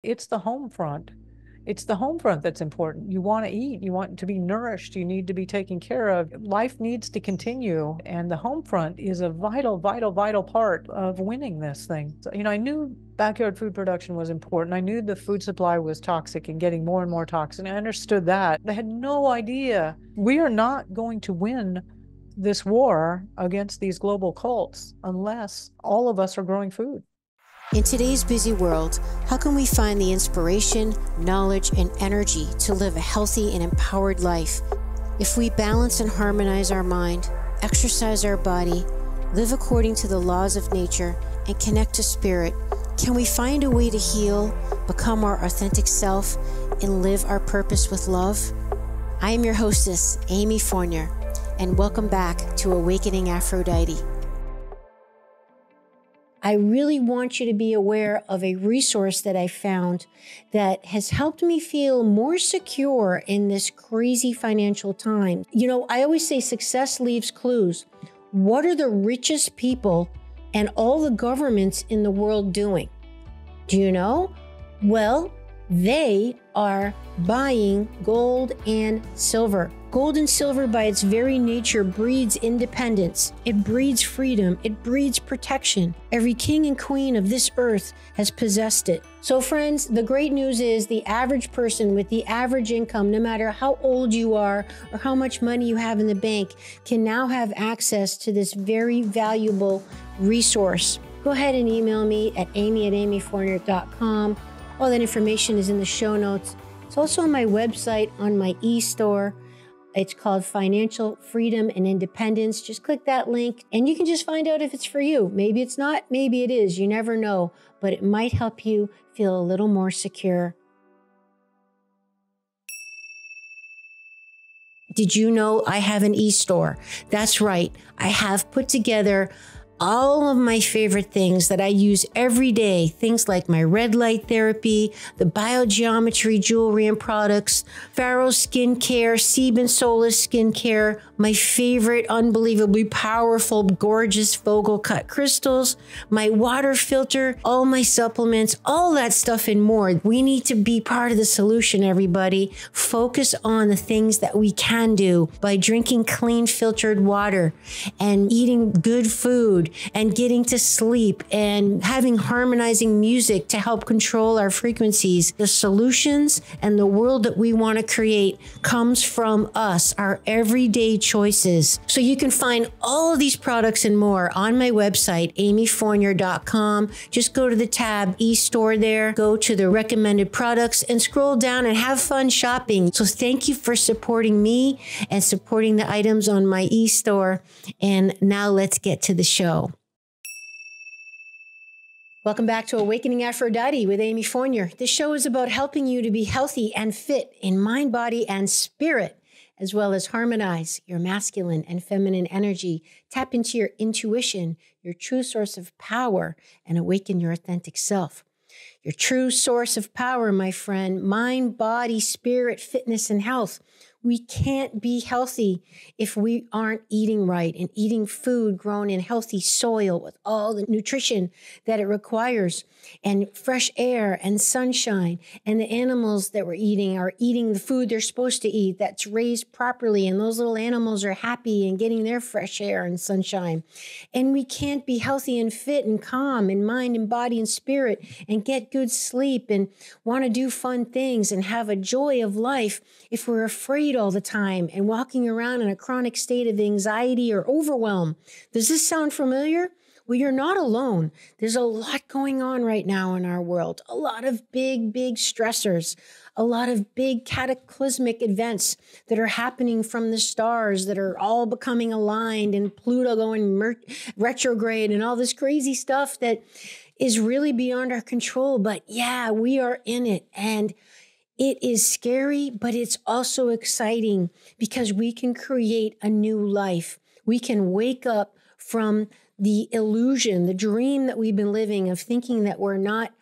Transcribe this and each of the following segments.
It's the home front. It's the home front that's important. You want to eat, you want to be nourished, you need to be taken care of. Life needs to continue, and the home front is a vital, vital, vital part of winning this thing. So, I knew backyard food production was important. I knew the food supply was toxic and getting more and more toxic. I understood that. I had no idea. We are not going to win this war against these global cults unless all of us are growing food. In today's busy world, how can we find the inspiration, knowledge, and energy to live a healthy and empowered life? If we balance and harmonize our mind, exercise our body, live according to the laws of nature, and connect to spirit, can we find a way to heal, become our authentic self, and live our purpose with love? I am your hostess, Amy Fournier, and welcome back to Awakening Aphrodite. I really want you to be aware of a resource that I found that has helped me feel more secure in this crazy financial time. I always say success leaves clues. What are the richest people and all the governments in the world doing? Do you know? Well, they are buying gold and silver. Gold and silver by its very nature breeds independence. It breeds freedom. It breeds protection. Every king and queen of this earth has possessed it. So friends, the great news is the average person with the average income, no matter how old you are or how much money you have in the bank, can now have access to this very valuable resource. Go ahead and email me at amy@amyfournier.com. All that information is in the show notes. It's also on my website, on my e-store. It's called Financial Freedom and Independence. Just click that link and you can just find out if it's for you. Maybe it's not, maybe it is. You never know, but it might help you feel a little more secure. Did you know I have an e-store? That's right. I have put together all of my favorite things that I use every day, things like my red light therapy, the biogeometry jewelry and products, Pharaoh skincare, Sebin Solis skincare, my favorite unbelievably powerful, gorgeous Vogel cut crystals, my water filter, all my supplements, all that stuff and more. We need to be part of the solution, everybody. Focus on the things that we can do by drinking clean filtered water and eating good food and getting to sleep and having harmonizing music to help control our frequencies. The solutions and the world that we want to create comes from us, our everyday choices. So you can find all of these products and more on my website, amyfournier.com. Just go to the tab e-store there, go to the recommended products and scroll down and have fun shopping. So thank you for supporting me and supporting the items on my e-store. And now let's get to the show. Welcome back to Awakening Aphrodite with Amy Fournier. This show is about helping you to be healthy and fit in mind, body, and spirit, as well as harmonize your masculine and feminine energy, tap into your intuition, your true source of power, and awaken your authentic self. Your true source of power, my friend, mind, body, spirit, fitness, and health. We can't be healthy if we aren't eating right and eating food grown in healthy soil with all the nutrition that it requires and fresh air and sunshine. And the animals that we're eating are eating the food they're supposed to eat that's raised properly. And those little animals are happy and getting their fresh air and sunshine. And we can't be healthy and fit and calm in mind and body and spirit and get good sleep and want to do fun things and have a joy of life if we're afraid all the time and walking around in a chronic state of anxiety or overwhelm. Does this sound familiar? Well, you're not alone. There's a lot going on right now in our world. A lot of big stressors, a lot of big cataclysmic events that are happening from the stars that are all becoming aligned and Pluto going retrograde and all this crazy stuff that is really beyond our control. But yeah, we are in it. And it is scary, but it's also exciting because we can create a new life. We can wake up from the illusion, the dream that we've been living of thinking that we're not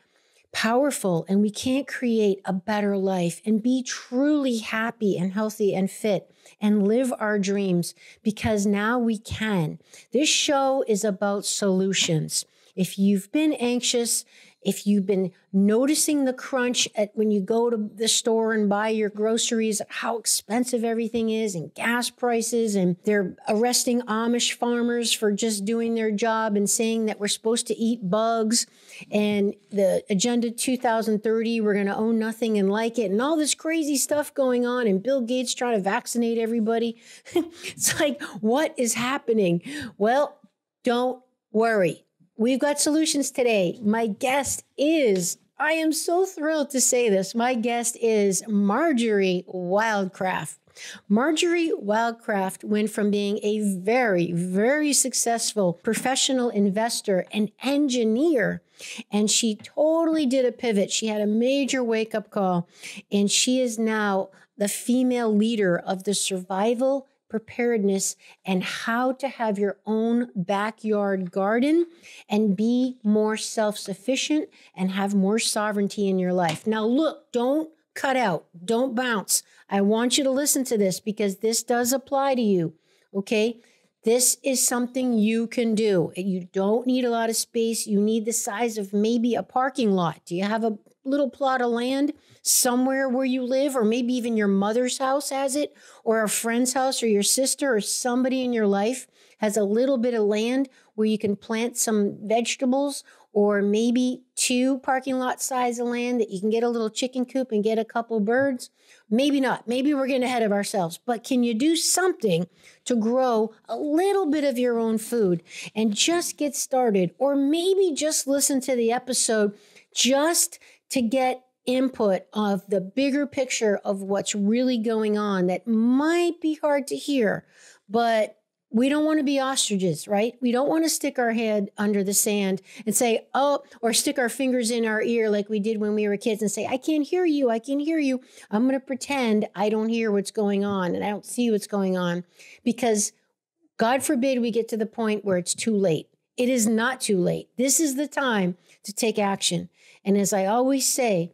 powerful and we can't create a better life and be truly happy and healthy and fit and live our dreams, because now we can. This show is about solutions. If you've been anxious if you've been noticing the crunch at when you go to the store and buy your groceries, how expensive everything is and gas prices, and they're arresting Amish farmers for just doing their job and saying that we're supposed to eat bugs, and the Agenda 2030, we're going to own nothing and like it, and all this crazy stuff going on, and Bill Gates trying to vaccinate everybody. It's like, what is happening? Well, don't worry. We've got solutions today. My guest is, I am so thrilled to say this, my guest is Marjory Wildcraft. Marjory Wildcraft went from being a very, very successful professional investor and engineer, and she totally did a pivot. She had a major wake-up call, and she is now the female leader of the survival, preparedness, and how to have your own backyard garden and be more self-sufficient and have more sovereignty in your life. Now, look, don't cut out, don't bounce. I want you to listen to this because this does apply to you, okay? This is something you can do. You don't need a lot of space. You need the size of maybe a parking lot. Do you have a little plot of land somewhere where you live, or maybe even your mother's house has it, or a friend's house, or your sister, or somebody in your life has a little bit of land where you can plant some vegetables, or maybe 2 parking lot size of land that you can get a little chicken coop and get a couple birds? Maybe not. Maybe we're getting ahead of ourselves. But can you do something to grow a little bit of your own food and just get started? Or maybe just listen to the episode just to get input of the bigger picture of what's really going on that might be hard to hear, but we don't want to be ostriches, right? We don't want to stick our head under the sand and say, oh, or stick our fingers in our ear like we did when we were kids and say, I can't hear you. I can hear you. I'm going to pretend I don't hear what's going on and I don't see what's going on, because God forbid we get to the point where it's too late. It is not too late. This is the time to take action. And as I always say,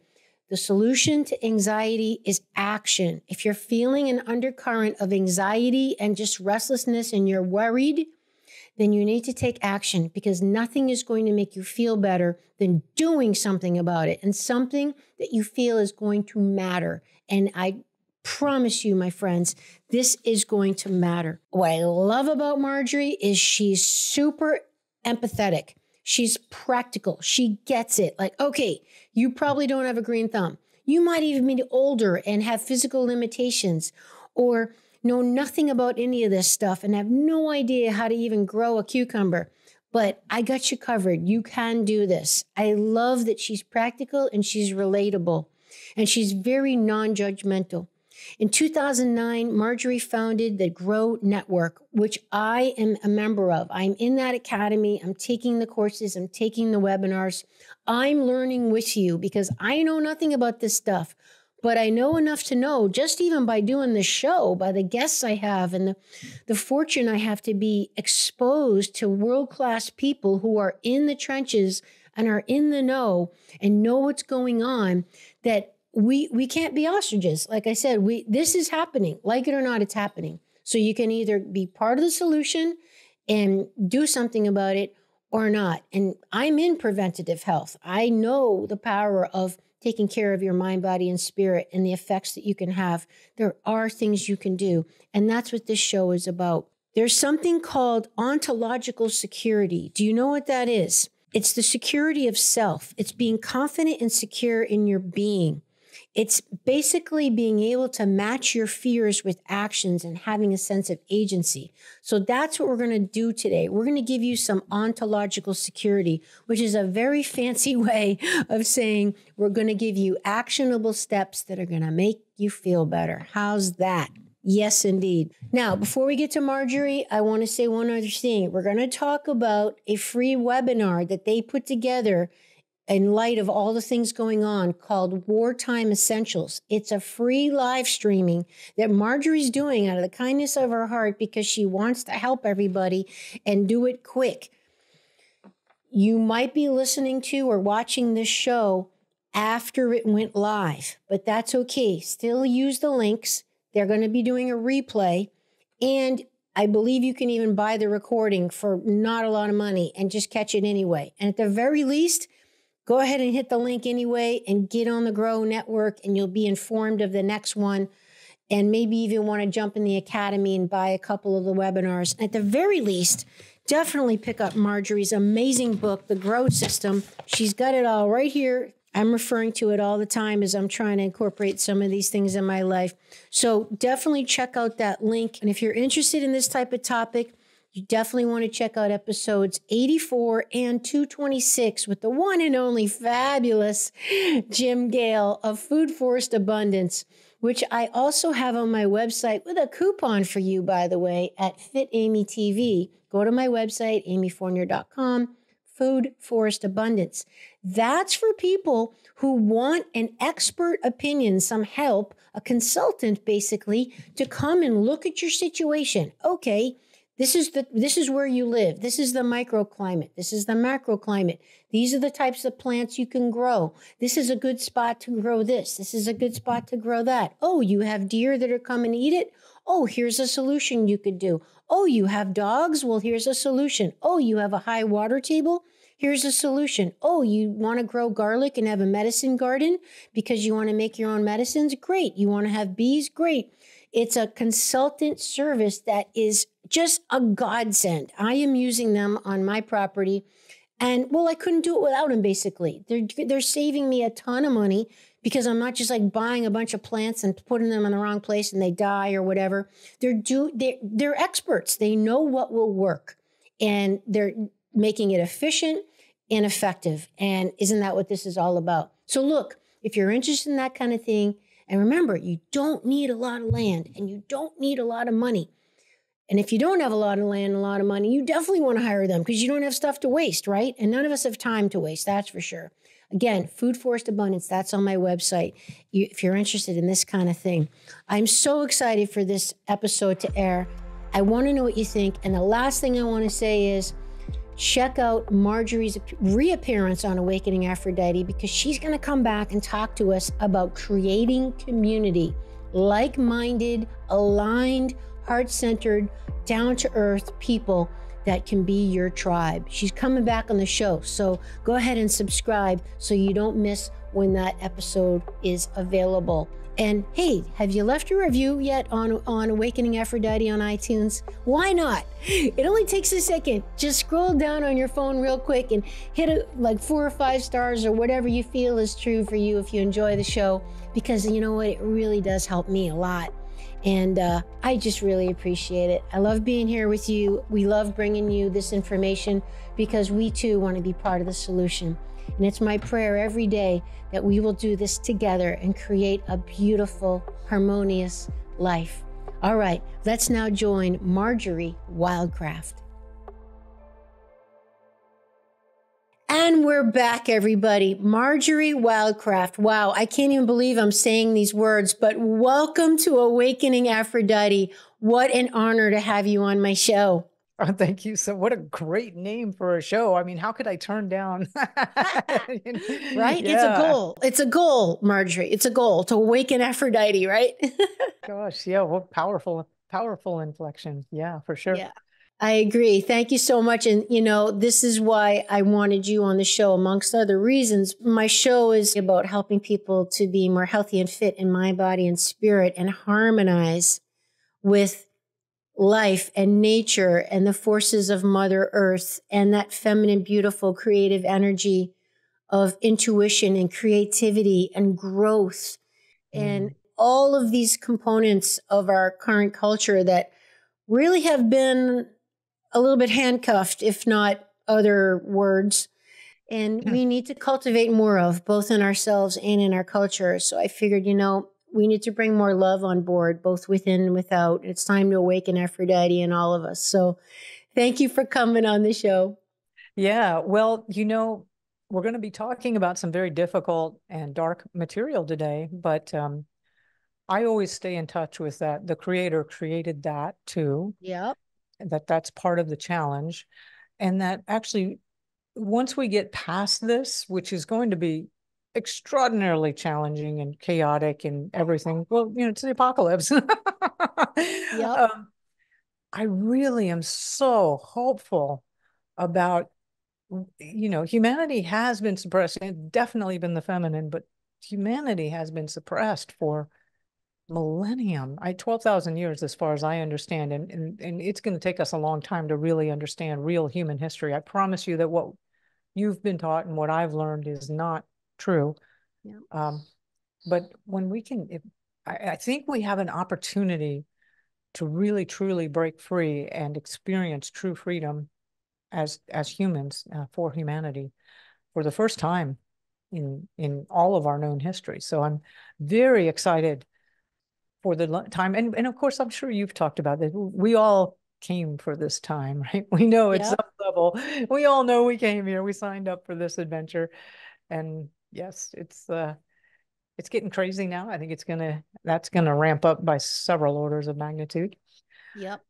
the solution to anxiety is action. If you're feeling an undercurrent of anxiety and just restlessness and you're worried, then you need to take action, because nothing is going to make you feel better than doing something about it, and something that you feel is going to matter. And I promise you, my friends, this is going to matter. What I love about Marjory is she's super empathetic. She's practical. She gets it. Like, okay, you probably don't have a green thumb. You might even be older and have physical limitations, or know nothing about any of this stuff and have no idea how to even grow a cucumber. But I got you covered. You can do this. I love that she's practical and she's relatable, and she's very non-judgmental. In 2009, Marjory founded the Grow Network, which I am a member of. I'm in that academy. I'm taking the courses. I'm taking the webinars. I'm learning with you because I know nothing about this stuff, but I know enough to know, just even by doing this show, by the guests I have and the fortune I have to be exposed to world-class people who are in the trenches and are in the know and know what's going on, that we can't be ostriches. Like I said, this is happening. Like it or not, it's happening. So you can either be part of the solution and do something about it or not. And I'm in preventative health. I know the power of taking care of your mind, body, and spirit and the effects that you can have. There are things you can do. And that's what this show is about. There's something called ontological security. Do you know what that is? It's the security of self. It's being confident and secure in your being. It's basically being able to match your fears with actions and having a sense of agency. So that's what we're going to do today. We're going to give you some ontological security, which is a very fancy way of saying we're going to give you actionable steps that are going to make you feel better. How's that? Yes, indeed. Now, before we get to Marjory, I want to say one other thing. We're going to talk about a free webinar that they put together in light of all the things going on, called Wartime Essentials. It's a free live streaming that Marjory's doing out of the kindness of her heart because she wants to help everybody and do it quick. You might be listening to or watching this show after it went live, but that's okay. Still use the links. They're going to be doing a replay, and I believe you can even buy the recording for not a lot of money and just catch it anyway. And at the very least, go ahead and hit the link anyway and get on the Grow Network, and you'll be informed of the next one. And maybe even want to jump in the academy and buy a couple of the webinars. At the very least, definitely pick up Marjory's amazing book, The Grow System. She's got it all right here. I'm referring to it all the time as I'm trying to incorporate some of these things in my life. So definitely check out that link. And if you're interested in this type of topic, you definitely want to check out episodes 84 and 226 with the one and only fabulous Jim Gale of Food Forest Abundance, which I also have on my website with a coupon for you, by the way, at Fit Amy TV. Go to my website, amyfournier.com, Food Forest Abundance. That's for people who want an expert opinion, some help, a consultant basically, to come and look at your situation. Okay, this is where you live. This is the microclimate. This is the macroclimate. These are the types of plants you can grow. This is a good spot to grow this. This is a good spot to grow that. Oh, you have deer that are coming to eat it? Oh, here's a solution you could do. Oh, you have dogs? Well, here's a solution. Oh, you have a high water table? Here's a solution. Oh, you want to grow garlic and have a medicine garden because you want to make your own medicines? Great. You want to have bees? Great. It's a consultant service that is just a godsend. I am using them on my property. And well, I couldn't do it without them, basically. They're saving me a ton of money because I'm not just like buying a bunch of plants and putting them in the wrong place and they die or whatever. They're experts. They know what will work. And they're making it efficient and effective. And isn't that what this is all about? So look, if you're interested in that kind of thing, and remember, you don't need a lot of land and you don't need a lot of money. And if you don't have a lot of land and a lot of money, you definitely want to hire them because you don't have stuff to waste, right? And none of us have time to waste, that's for sure. Again, Food Forest Abundance, that's on my website if you're interested in this kind of thing. I'm so excited for this episode to air. I want to know what you think. And the last thing I want to say is, check out Marjory's reappearance on Awakening Aphrodite because she's going to come back and talk to us about creating community, like-minded, aligned, heart-centered, down-to-earth people that can be your tribe. She's coming back on the show, so go ahead and subscribe so you don't miss when that episode is available. And hey, have you left a review yet on Awakening Aphrodite on iTunes? Why not? It only takes a second. Just scroll down on your phone real quick and hit it like 4 or 5 stars or whatever you feel is true for you if you enjoy the show, because you know what? It really does help me a lot. And I just really appreciate it. I love being here with you. We love bringing you this information because we too want to be part of the solution. And it's my prayer every day that we will do this together and create a beautiful, harmonious life. All right, let's now join Marjory Wildcraft. And we're back, everybody. Marjory Wildcraft. Wow, I can't even believe I'm saying these words, but welcome to Awakening Aphrodite. What an honor to have you on my show. Oh, thank you. So what a great name for a show. I mean, how could I turn down? Right? Yeah. It's a goal. It's a goal, Marjory. It's a goal to awaken Aphrodite, right? Gosh, yeah. What powerful inflection. Yeah, for sure. Yeah, I agree. Thank you so much. And, you know, this is why I wanted you on the show, amongst other reasons. My show is about helping people to be more healthy and fit in mind, body, and spirit and harmonize with life and nature and the forces of Mother Earth and that feminine, beautiful, creative energy of intuition and creativity and growth and all of these components of our current culture that really have been a little bit handcuffed, if not other words. And we need to cultivate more of, both in ourselves and in our culture. So I figured, you know, we need to bring more love on board, both within and without. It's time to awaken Aphrodite in all of us. So thank you for coming on the show. Yeah, well, you know, we're going to be talking about some very difficult and dark material today, but I always stay in touch with that. The creator created that too. Yep. That's part of the challenge. And that actually, once we get past this, which is going to be extraordinarily challenging and chaotic and everything. Well, you know, it's the apocalypse. Yep. I really am so hopeful about humanity has been suppressed. It's definitely been the feminine, but humanity has been suppressed for millennium. 12,000 years, as far as I understand, and it's going to take us a long time to really understand real human history. I promise you that what you've been taught and what I've learned is not true. Yeah. But when we can, I think we have an opportunity to really, truly break free and experience true freedom as humans, for humanity, for the first time in all of our known history. So I'm very excited for the time. And of course, I'm sure you've talked about this. We all came for this time, right? We know at some level, we all know we came here. We signed up for this adventure. And yes, it's getting crazy now. I think that's gonna ramp up by several orders of magnitude. Yep.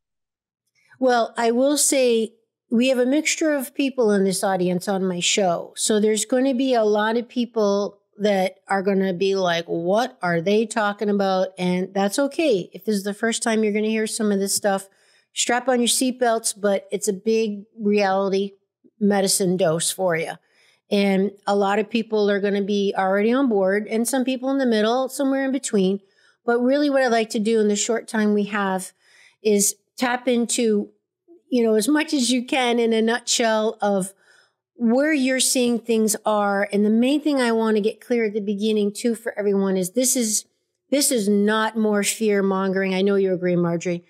Well, I will say we have a mixture of people in this audience on my show. So there's going to be a lot of people that are going to be like, what are they talking about? And that's okay. If this is the first time you're going to hear some of this stuff, strap on your seatbelts, but it's a big reality medicine dose for you. And a lot of people are going to be already on board, and some people in the middle, somewhere in between. But really what I'd like to do in the short time we have is tap into, as much as you can in a nutshell of where you're seeing things are. And the main thing I want to get clear at the beginning too for everyone is this is not more fear mongering. I know you agree, Marjory.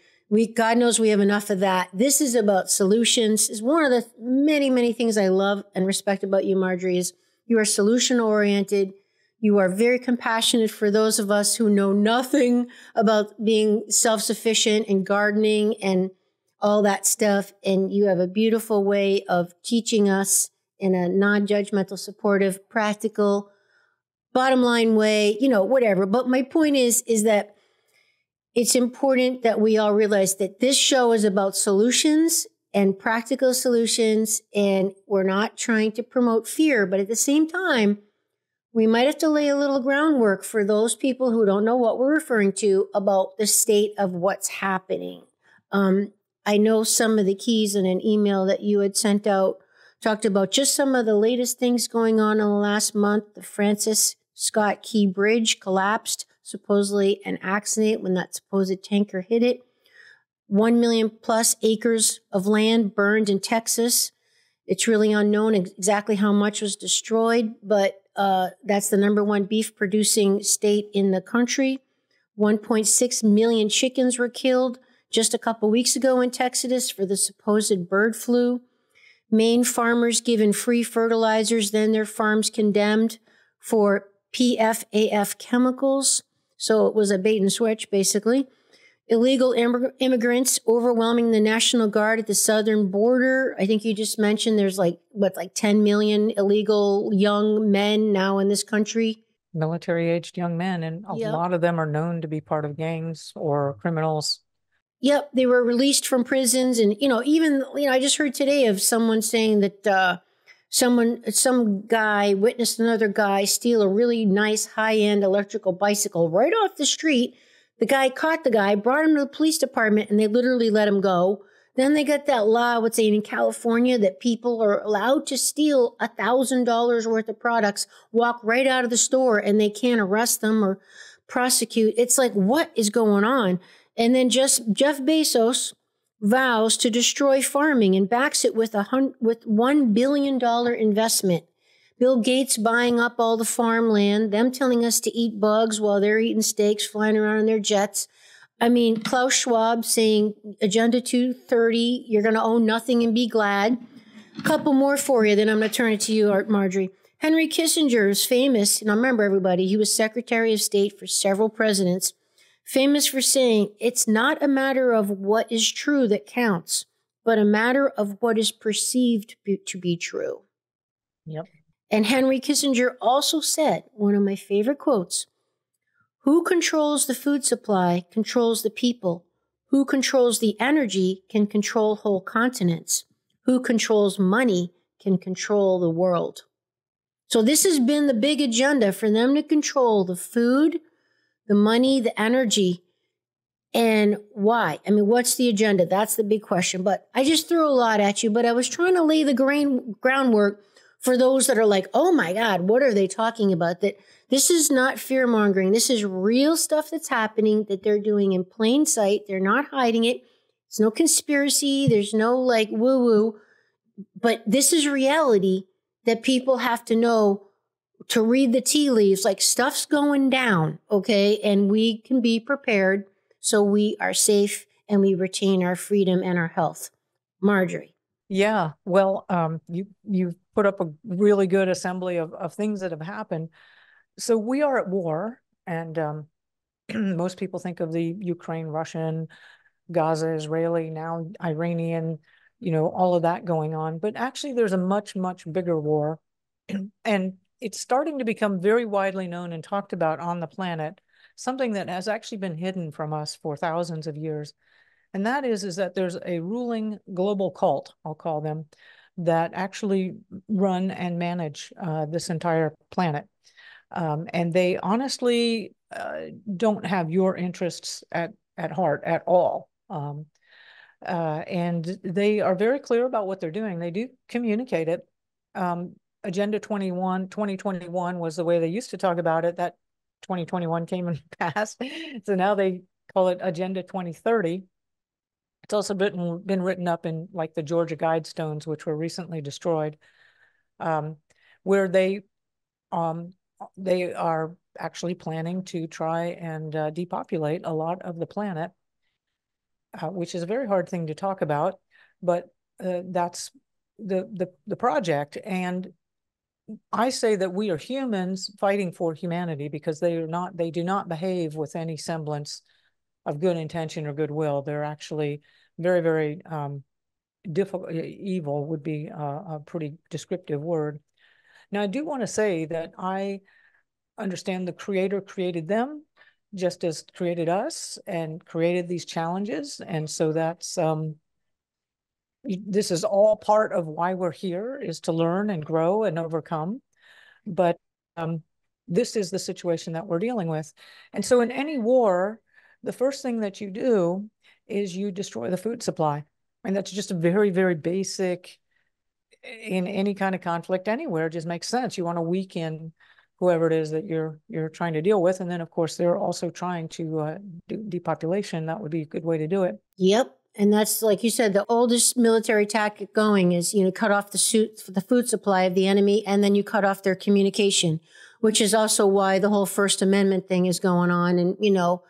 God knows we have enough of that. This is about solutions. Is one of the many, many things I love and respect about you, Marjory, is you are solution oriented. You are very compassionate for those of us who know nothing about being self-sufficient and gardening and all that stuff. And you have a beautiful way of teaching us in a non-judgmental, supportive, practical, bottom line way, whatever. But my point is that it's important that we all realize that this show is about solutions and practical solutions. And we're not trying to promote fear, but at the same time, we might have to lay a little groundwork for those people who don't know what we're referring to about the state of what's happening. I know some of the keys in an email that you had sent out talked about just some of the latest things going on in the last month. The Francis Scott Key Bridge collapsed, supposedly an accident when that supposed tanker hit it. 1 million plus acres of land burned in Texas. It's really unknown exactly how much was destroyed, but that's the number one beef producing state in the country. 1.6 million chickens were killed just a couple weeks ago in Texas for the supposed bird flu. Maine farmers given free fertilizers, then their farms condemned for PFAS chemicals. So it was a bait and switch, basically. Illegal immigrants overwhelming the National Guard at the southern border. I think you just mentioned there's like 10 million illegal young men now in this country. Military-aged young men, and a lot of them are known to be part of gangs or criminals. Yep, they were released from prisons. And, I just heard today of someone saying that some guy witnessed another guy steal a really nice high-end electrical bicycle right off the street. The guy caught the guy, brought him to the police department, and they literally let him go. Then they got that law, what's saying in California, that people are allowed to steal $1,000 worth of products, walk right out of the store, and they can't arrest them or prosecute. It's like, what is going on? And then just Jeff Bezos vows to destroy farming and backs it with $1 billion investment. Bill Gates buying up all the farmland, them telling us to eat bugs while they're eating steaks, flying around in their jets. I mean, Klaus Schwab saying Agenda 230, you're going to own nothing and be glad. A couple more for you, then I'm going to turn it to you, Marjory. Henry Kissinger is famous, and I remember everybody, he was Secretary of State for several presidents, famous for saying, it's not a matter of what is true that counts, but a matter of what is perceived to be true. Yep. And Henry Kissinger also said, one of my favorite quotes, who controls the food supply controls the people. Who controls the energy can control whole continents. Who controls money can control the world. So this has been the big agenda for them to control the food, the money, the energy. And why? I mean, what's the agenda? That's the big question. But I just threw a lot at you, but I was trying to lay the groundwork for those that are like, oh my God, what are they talking about? That this is not fear mongering. This is real stuff that's happening that they're doing in plain sight. They're not hiding it. There's no conspiracy. There's no like woo woo, but this is reality that people have to know to read the tea leaves. Like stuff's going down. Okay. And we can be prepared so we are safe and we retain our freedom and our health. Marjory. Yeah, well, you've put up a really good assembly of things that have happened. So we are at war, and most people think of the Ukraine, Russian, Gaza, Israeli, now Iranian, all of that going on. But actually, there's a much, much bigger war, and it's starting to become very widely known and talked about on the planet, something that has actually been hidden from us for thousands of years. And that is that there's a ruling global cult, I'll call them, that actually run and manage this entire planet. And they honestly don't have your interests at heart at all. And they are very clear about what they're doing. They do communicate it. Agenda 2021 was the way they used to talk about it. That 2021 came and passed. So now they call it Agenda 2030. It's also been written up in like the Georgia Guidestones, which were recently destroyed, where they are actually planning to try and depopulate a lot of the planet, which is a very hard thing to talk about, but that's the project. And I say that we are humans fighting for humanity because they do not behave with any semblance of good intention or goodwill. They're actually very, very difficult. Evil would be a pretty descriptive word. Now, I do want to say that I understand the Creator created them just as created us and created these challenges. And so that's, this is all part of why we're here, is to learn and grow and overcome. But this is the situation that we're dealing with. And so in any war, the first thing that you do is you destroy the food supply. And that's just a very, very basic, in any kind of conflict anywhere, it just makes sense. You want to weaken whoever it is that you're trying to deal with. And then, of course, they're also trying to do depopulation. That would be a good way to do it. Yep. And that's, like you said, the oldest military tactic going is, cut off the food supply of the enemy, and then you cut off their communication, which is also why the whole First Amendment thing is going on, and,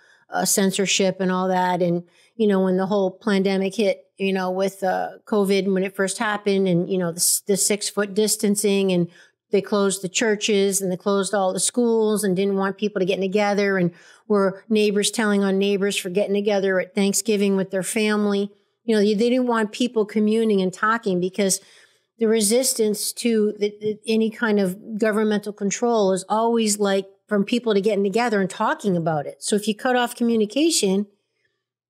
censorship and all that. And, when the whole pandemic hit, with COVID, when it first happened, and, the 6-foot distancing, and they closed the churches and they closed all the schools and didn't want people to get together, and were neighbors telling on neighbors for getting together at Thanksgiving with their family. They didn't want people communing and talking because the resistance to any kind of governmental control is always like from people to getting together and talking about it. So if you cut off communication,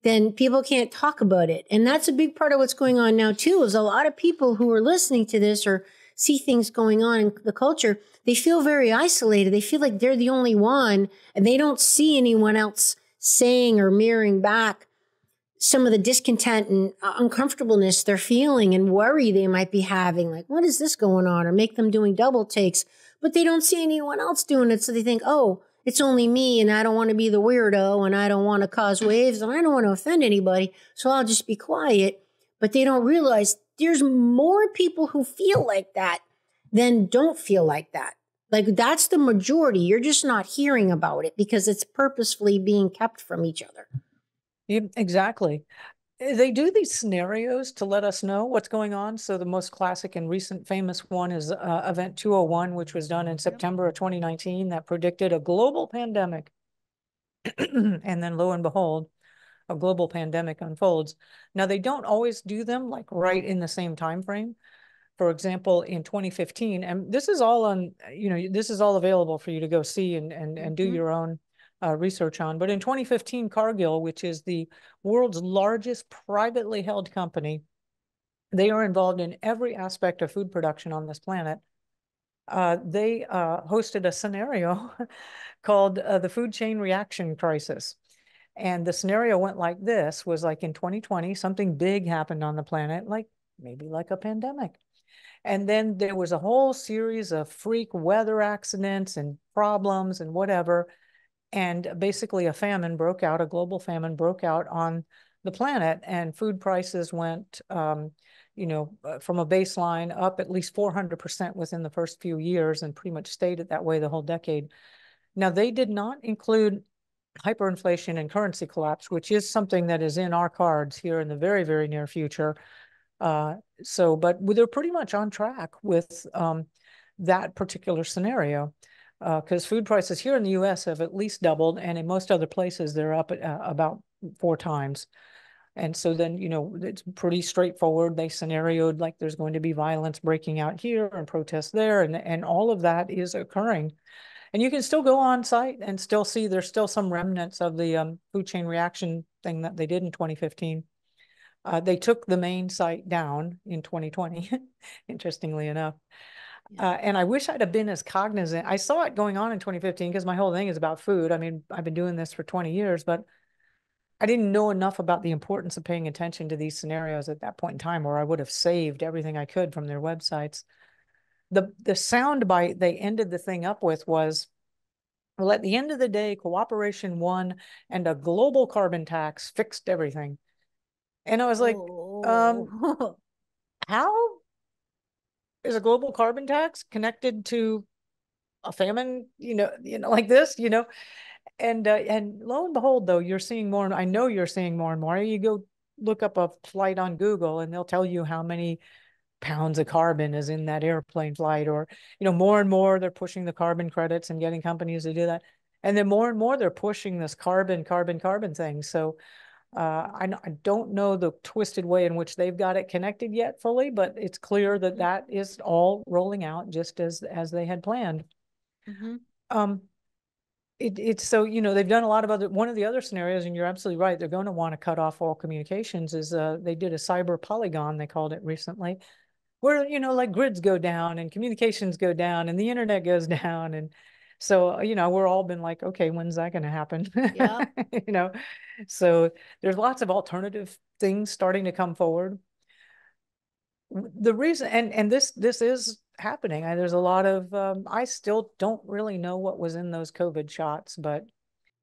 then people can't talk about it. And that's a big part of what's going on now too, is a lot of people who are listening to this or see things going on in the culture, they feel very isolated. They feel like they're the only one, and they don't see anyone else saying or mirroring back some of the discontent and uncomfortableness they're feeling and worry they might be having. Like, what is this going on? Or make them doing double takes, but they don't see anyone else doing it. So they think, oh, it's only me, and I don't want to be the weirdo, and I don't want to cause waves, and I don't want to offend anybody, so I'll just be quiet. But they don't realize there's more people who feel like that than don't feel like that. Like, that's the majority. You're just not hearing about it because it's purposefully being kept from each other. Yeah, exactly. They do these scenarios to let us know what's going on. So the most classic and recent famous one is Event 201, which was done in September of 2019, that predicted a global pandemic. And then lo and behold, a global pandemic unfolds. Now, they don't always do them like right in the same time frame. For example, in 2015, and this is all on, this is all available for you to go see and do your own research on. But in 2015, Cargill, which is the world's largest privately held company, they are involved in every aspect of food production on this planet. They hosted a scenario called the food chain reaction crisis. And the scenario went like this, was like in 2020, something big happened on the planet, like maybe like a pandemic. And then there was a whole series of freak weather accidents and problems and whatever. And basically a famine broke out, a global famine broke out on the planet, and food prices went, from a baseline up at least 400% within the first few years, and pretty much stayed it that way the whole decade. Now, they did not include hyperinflation and currency collapse, which is something that is in our cards here in the very, very near future. But they're pretty much on track with that particular scenario, because food prices here in the US have at least doubled, and in most other places they're up at, about 4 times. And so then, it's pretty straightforward. They scenarioed like there's going to be violence breaking out here and protests there, and all of that is occurring. And you can still go on site and still see there's still some remnants of the food chain reaction thing that they did in 2015. They took the main site down in 2020, interestingly enough. And I wish I'd have been as cognizant. I saw it going on in 2015 because my whole thing is about food. I mean, I've been doing this for 20 years, but I didn't know enough about the importance of paying attention to these scenarios at that point in time, or I would have saved everything I could from their websites. The sound bite they ended the thing up with was, well, at the end of the day, cooperation won, and a global carbon tax fixed everything. And I was like, how is a global carbon tax connected to a famine, like this, And lo and behold, though, you're seeing more, and I know you're seeing more and more. You go look up a flight on Google and they'll tell you how many pounds of carbon is in that airplane flight, or, more and more they're pushing the carbon credits and getting companies to do that. And then more and more they're pushing this carbon thing. So I don't know the twisted way in which they've got it connected yet fully, but it's clear that that is all rolling out just as they had planned. It's so, they've done a lot of one of the other scenarios, and you're absolutely right, they're going to want to cut off all communications, is they did a cyber polygon, they called it recently, where, like grids go down and communications go down and the internet goes down. And so, we're all been like, okay, when's that going to happen? Yeah. So there's lots of alternative things starting to come forward. The reason, and this is happening. There's a lot of, I still don't really know what was in those COVID shots, but.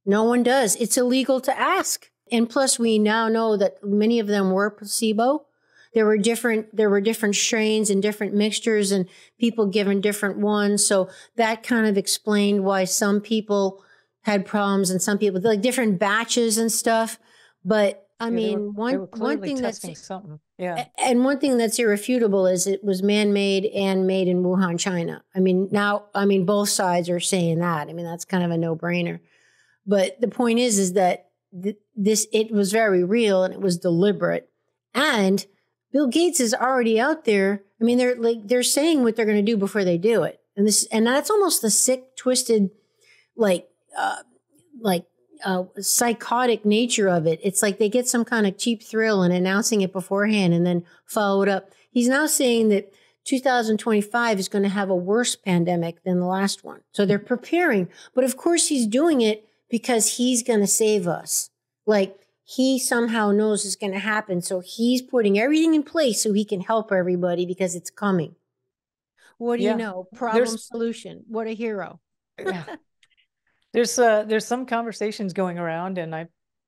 No one does. It's illegal to ask. And plus, we now know that many of them were placebo. There were different strains and different mixtures and people given different ones. So that kind of explained why some people had problems and some people, like different batches and stuff. But I mean, one thing that's something. Yeah. And one thing that's irrefutable is it was man-made and made in Wuhan, China. Both sides are saying that. I mean, that's kind of a no-brainer. But the point is that it was very real and it was deliberate. And Bill Gates is already out there. I mean, they're saying what they're going to do before they do it. And that's almost the sick, twisted, psychotic nature of it. It's like they get some kind of cheap thrill in announcing it beforehand and then follow it up. He's now saying that 2025 is going to have a worse pandemic than the last one. So they're preparing. But of course, he's doing it because he's going to save us. Like he somehow knows it's going to happen. So he's putting everything in place so he can help everybody because it's coming. What do you know? Problem solution. What a hero. Yeah. There's some conversations going around, and I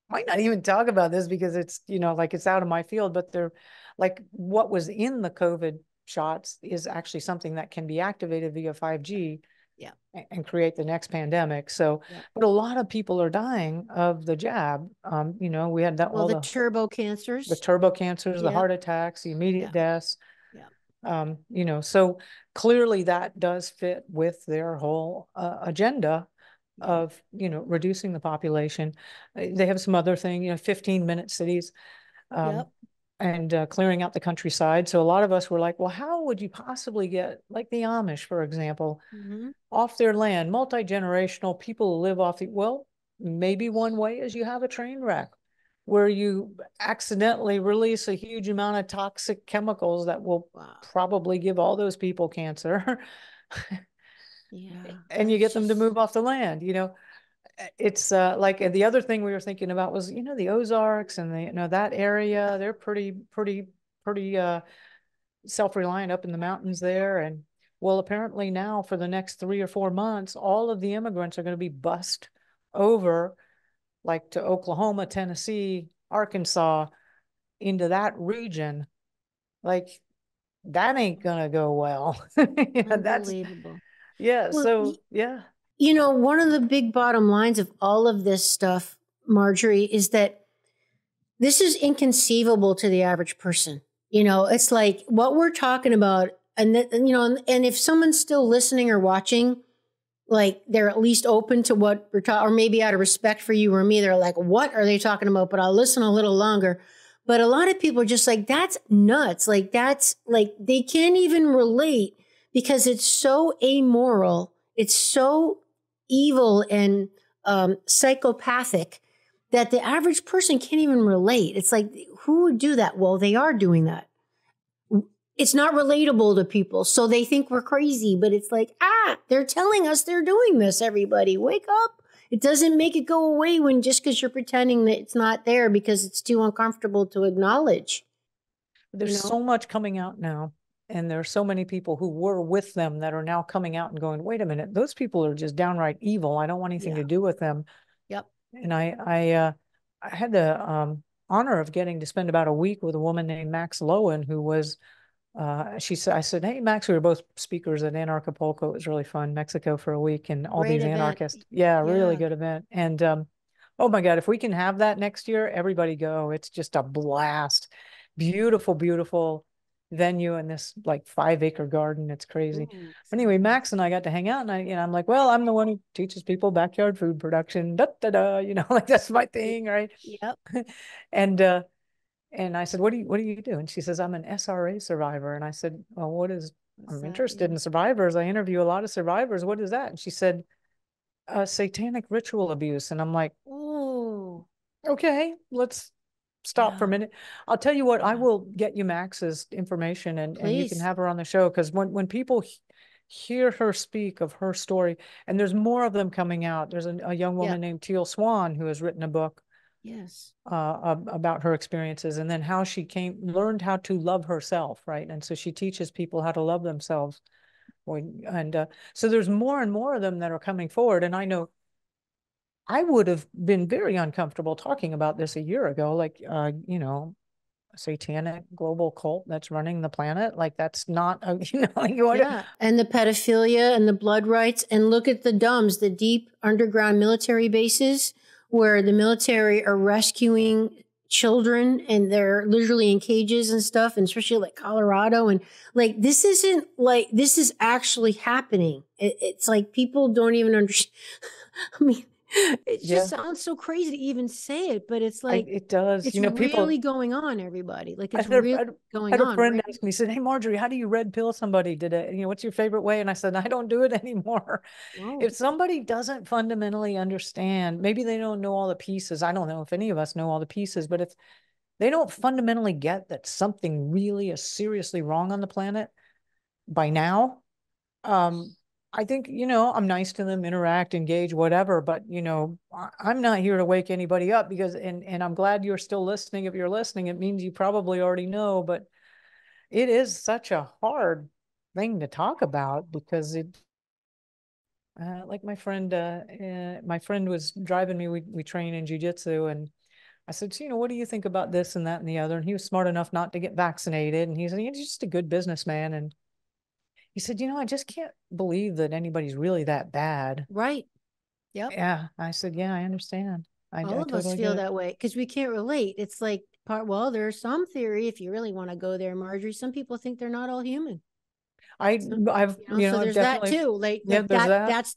might not even talk about this because it's, it's out of my field, but they're like, what was in the COVID shots is actually something that can be activated via 5G. Yeah. And create the next pandemic. So, but a lot of people are dying of the jab. We had that, the turbo cancers, the heart attacks, the immediate deaths. So clearly that does fit with their whole agenda of, reducing the population. They have some other thing, 15-minute cities. And clearing out the countryside. So a lot of us were like, well, how would you possibly get, like the Amish, for example, off their land, multi-generational people who live off maybe one way is you have a train wreck where you accidentally release a huge amount of toxic chemicals that will probably give all those people cancer. And you get them to move off the land, it's like the other thing we were thinking about was, the Ozarks and that area, they're pretty self-reliant up in the mountains there. And well, apparently now for the next 3 or 4 months, all of the immigrants are going to be bussed over like to Oklahoma, Tennessee, Arkansas, into that region. Like that ain't gonna go well. Unbelievable. Yeah. Well, So yeah. one of the big bottom lines of all of this stuff, Marjory, is that this is inconceivable to the average person. It's like what we're talking about. And if someone's still listening or watching, like they're at least open to what we're talking, or maybe out of respect for you or me, they're like, what are they talking about? But I'll listen a little longer. But a lot of people are just like, that's nuts. Like, that's like, they can't even relate because it's so amoral. It's so evil and psychopathic that the average person can't even relate. It's like, who would do that? Well, they are doing that. It's not relatable to people. So they think we're crazy, but it's like, they're telling us they're doing this, everybody. Wake up. It doesn't make it go away when just because you're pretending that it's not there because it's too uncomfortable to acknowledge. There's so much coming out now. And there are so many people who were with them that are now coming out and going, wait a minute, those people are just downright evil. I don't want anything to do with them. Yep. And I had the honor of getting to spend about a week with a woman named Max Lowen, who was, I said, hey, Max, we were both speakers at Anarchapulco. It was really fun, Mexico for a week, and all Great these event. anarchists. Yeah, really good event. And oh my God, if we can have that next year, everybody go. It's just a blast. Beautiful, beautiful venue in this like 5-acre garden. It's crazy. Anyway, Max and I got to hang out, and I'm like, well, I'm the one who teaches people backyard food production. Da, da, da, like that's my thing, right? Yep. And I said, what do you do? And she says, I'm an SRA survivor. And I said, well, I'm interested in survivors. I interview a lot of survivors. What is that? And she said, satanic ritual abuse. And I'm like, oh, okay, let's stop for a minute. I'll tell you what, I will get you Max's information and you can have her on the show. Because when people hear her speak of her story, and there's more of them coming out. There's a young woman named Teal Swan who has written a book about her experiences, and then how she learned how to love herself, right? And so she teaches people how to love themselves. And so there's more and more of them that are coming forward. And I know I would have been very uncomfortable talking about this a year ago, like, a satanic global cult that's running the planet. Like that's not, and the pedophilia and the blood rights. And look at the DUMBs, the deep underground military bases where the military are rescuing children and they're literally in cages and stuff, and especially like Colorado. And like, this is actually happening. It's like people don't even understand. I mean, it just sounds so crazy to even say it, but it's like, it does. It's really going on, everybody. Like it's really going on. I had a friend ask me, said, hey, Marjory, how do you red pill somebody? What's your favorite way? And I said, I don't do it anymore. Whoa. If somebody doesn't fundamentally understand, maybe they don't know all the pieces. I don't know if any of us know all the pieces, but if they don't fundamentally get that something really is seriously wrong on the planet by now, I think, I'm nice to them, interact, engage, whatever, but, I'm not here to wake anybody up because, and I'm glad you're still listening. If you're listening, it means you probably already know, but it is such a hard thing to talk about because like my friend was driving me, we train in jiu-jitsu, and I said, what do you think about this and that and the other? And he was smart enough not to get vaccinated. And he said, he's just a good businessman. And he said, I just can't believe that anybody's really that bad. Right. Yep. Yeah. I said, yeah, I understand. All of us feel that way because we can't relate. It's like, there's some theory, if you really want to go there, Marjorie, some people think they're not all human. So there's that too.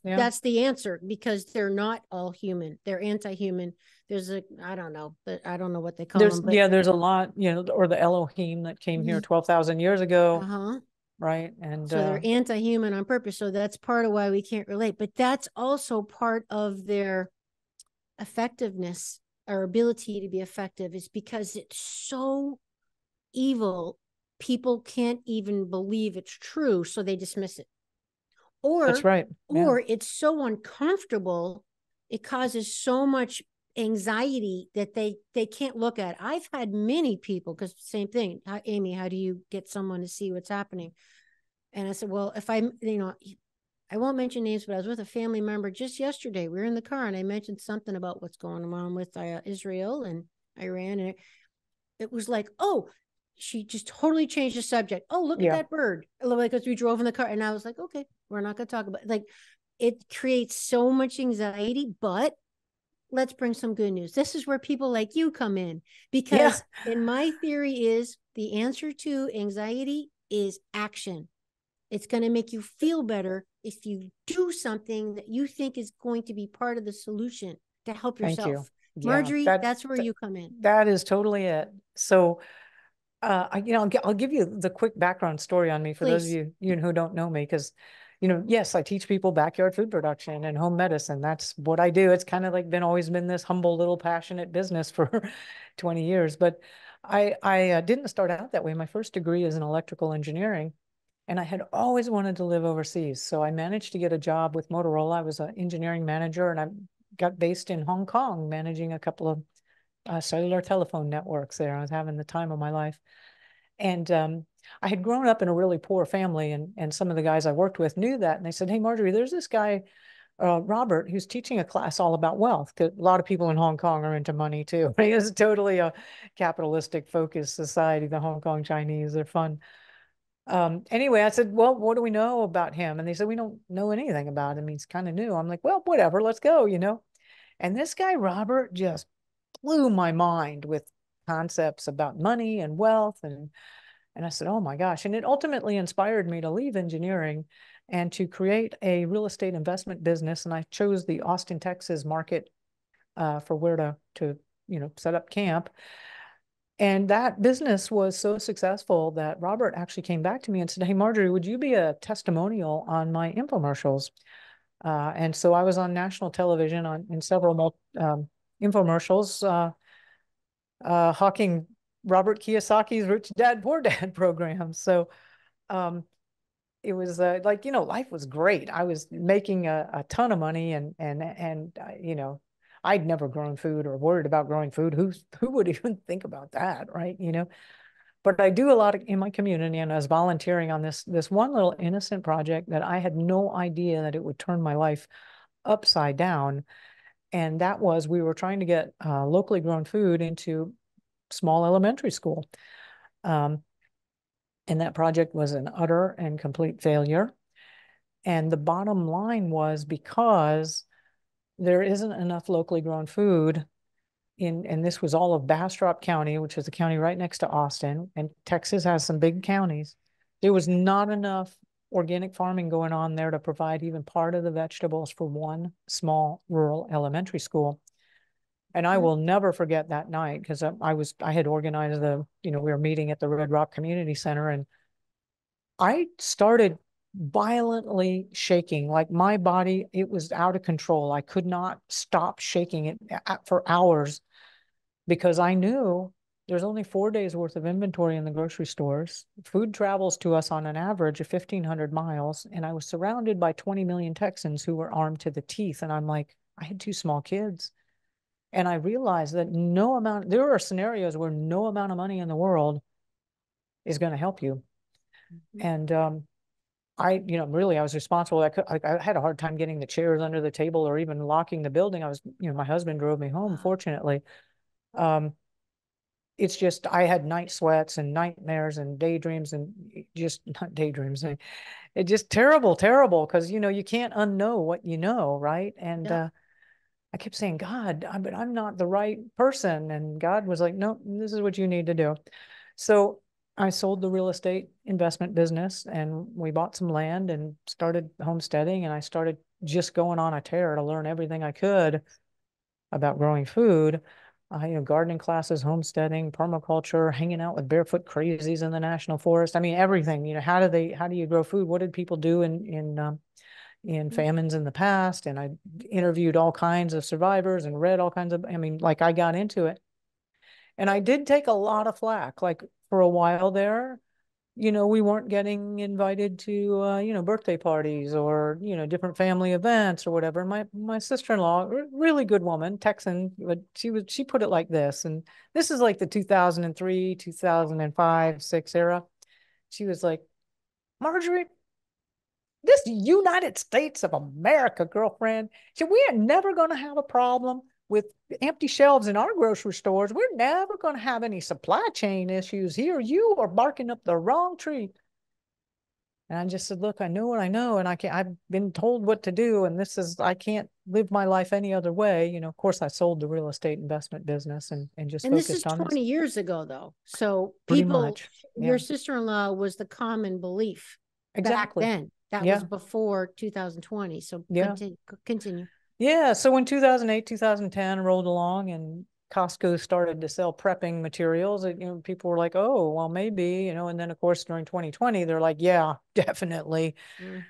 That's the answer, because they're not all human. They're anti-human. There's I don't know what they call them. But there's a lot, or the Elohim that came here 12,000 years ago. Right. And so they're anti-human on purpose. So that's part of why we can't relate. But that's also part of their effectiveness, our ability to be effective, is because it's so evil. People can't even believe it's true, so they dismiss it. Or that's right. Or it's so uncomfortable it causes so much anxiety that they can't look at. I've had many people, because same thing, Amy, how do you get someone to see what's happening? And I said, well, if I, I won't mention names, but I was with a family member just yesterday. We were in the car and I mentioned something about what's going on with Israel and Iran. And it was like, oh, she just totally changed the subject. Oh, look at that bird. Because we drove in the car. And I was like, okay, we're not going to talk about it. Like, it creates so much anxiety, but let's bring some good news. This is where people like you come in, because in my theory is the answer to anxiety is action. It's going to make you feel better if you do something that you think is going to be part of the solution to help yourself. Thank you. Marjory, that's where you come in. That is totally it. So, I'll give you the quick background story on me for those of you who don't know me, because, yes, I teach people backyard food production and home medicine. That's what I do. It's kind of like always been this humble little passionate business for 20 years. But I didn't start out that way. My first degree is in electrical engineering, and I had always wanted to live overseas. So I managed to get a job with Motorola. I was an engineering manager, and I got based in Hong Kong, managing a couple of cellular telephone networks there. I was having the time of my life. And I had grown up in a really poor family, and some of the guys I worked with knew that. And they said, hey, Marjory, there's this guy, Robert, who's teaching a class all about wealth. Because a lot of people in Hong Kong are into money too. It's totally a capitalistic focused society, the Hong Kong Chinese. They're fun. Anyway, I said, well, what do we know about him? And they said, we don't know anything about him. He's kind of new. I'm like, well, whatever, let's go, And this guy, Robert, just blew my mind with concepts about money and wealth. And I said, oh my gosh. And it ultimately inspired me to leave engineering and to create a real estate investment business. And I chose the Austin, Texas market for where to set up camp. And that business was so successful that Robert actually came back to me and said, hey, Marjory, would you be a testimonial on my infomercials? And so I was on national television in several infomercials, hawking Robert Kiyosaki's Rich Dad, Poor Dad program. So it was life was great. I was making a ton of money, and I'd never grown food or worried about growing food. Who would even think about that, right? But I do a lot in my community, and I was volunteering on this one little innocent project that I had no idea that it would turn my life upside down. And that was, we were trying to get locally grown food into small elementary school. And that project was an utter and complete failure. And the bottom line was, because there isn't enough locally grown food and this was all of Bastrop County, which is a county right next to Austin, and Texas has some big counties. There was not enough organic farming going on there to provide even part of the vegetables for one small rural elementary school. And I will never forget that night, because I had organized we were meeting at the Red Rock Community Center, and I started violently shaking, like my body, it was out of control. I could not stop shaking it for hours, because I knew there's only 4 days worth of inventory in the grocery stores. Food travels to us on an average of 1,500 miles. And I was surrounded by 20 million Texans who were armed to the teeth. And I'm like, I had 2 small kids. And I realized that there are scenarios where no amount of money in the world is going to help you. And I was responsible. I had a hard time getting the chairs under the table or even locking the building. My husband drove me home, fortunately. It's just, I had night sweats and nightmares and daydreams, and just not daydreams. It's just terrible, because, you can't unknow what you know, right? And I kept saying, God, but I'm not the right person. And God was like, no, this is what you need to do. So I sold the real estate investment business, and we bought some land and started homesteading. And I started just going on a tear to learn everything I could about growing food. Gardening classes, homesteading, permaculture, hanging out with barefoot crazies in the national forest. I mean, everything. How do you grow food? What did people do in famines in the past? And I interviewed all kinds of survivors and read all kinds of. I got into it, and I did take a lot of flack. Like, for a while there, we weren't getting invited to, birthday parties or, different family events or whatever. My sister-in-law, really good woman, Texan, but she put it like this, and this is like the 2003, 2005, 6 era. She was like, Marjory, this United States of America, girlfriend, we are never going to have a problem with empty shelves in our grocery stores. We're never going to have any supply chain issues here. You are barking up the wrong tree. And I just said, look, I know what I know, and I've been told what to do. And I can't live my life any other way. Of course, I sold the real estate investment business and just And this is focused on this. 20 years ago, though. So Pretty people, much. Yeah. your sister-in-law was the common belief back Exactly. then. That Yeah. was before 2020. So Yeah. continue. Yeah. So when 2008, 2010 rolled along and Costco started to sell prepping materials, people were like, oh, well, maybe, and then of course during 2020, they're like, yeah, definitely.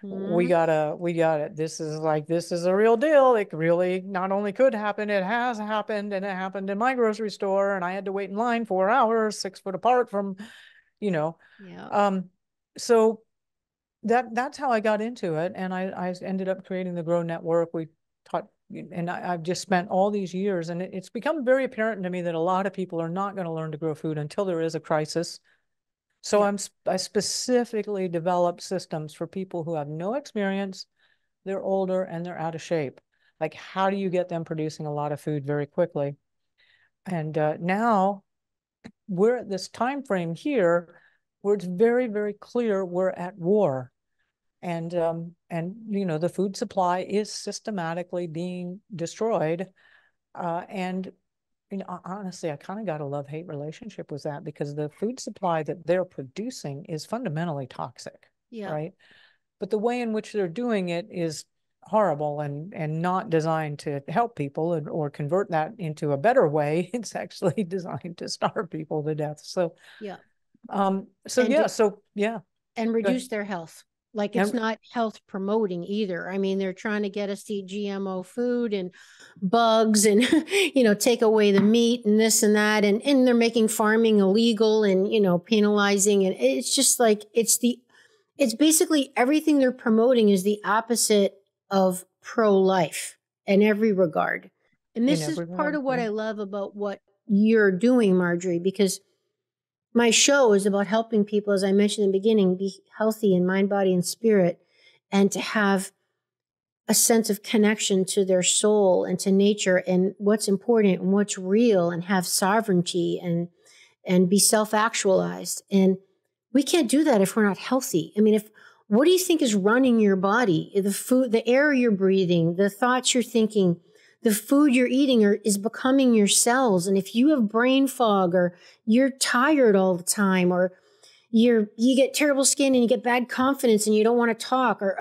We got it. This is a real deal. It really not only could happen, it has happened, and it happened in my grocery store, and I had to wait in line 4 hours, 6 foot apart from, Yeah. So that's how I got into it. And I ended up creating the Grow Network. We taught, and I've just spent all these years, and it's become very apparent to me that a lot of people are not going to learn to grow food until there is a crisis. So I specifically developed systems for people who have no experience, they're older, and they're out of shape. Like, how do you get them producing a lot of food very quickly? And now we're at this time frame here where it's very, very clear we're at war. And the food supply is systematically being destroyed. And honestly, I kind of got a love-hate relationship with that, because the food supply that they're producing is fundamentally toxic, right? But the way in which they're doing it is horrible and not designed to help people or convert that into a better way. It's actually designed to starve people to death. So and reduce their health. Like, it's not health promoting either. I mean, they're trying to get us to eat GMO food and bugs and, take away the meat and this and that. And they're making farming illegal and, penalizing. And it's just like, it's basically everything they're promoting is the opposite of pro-life in every regard. And this is part of what I love about what you're doing, Marjory, because my show is about helping people, as I mentioned in the beginning, be healthy in mind, body, and spirit, and to have a sense of connection to their soul and to nature and what's important and what's real, and have sovereignty and be self-actualized. And we can't do that if we're not healthy. I mean, what do you think is running your body? The food, the air you're breathing, the thoughts you're thinking, the food you're eating is becoming your cells. And if you have brain fog, or you're tired all the time, or you get terrible skin and you get bad confidence and you don't want to talk, or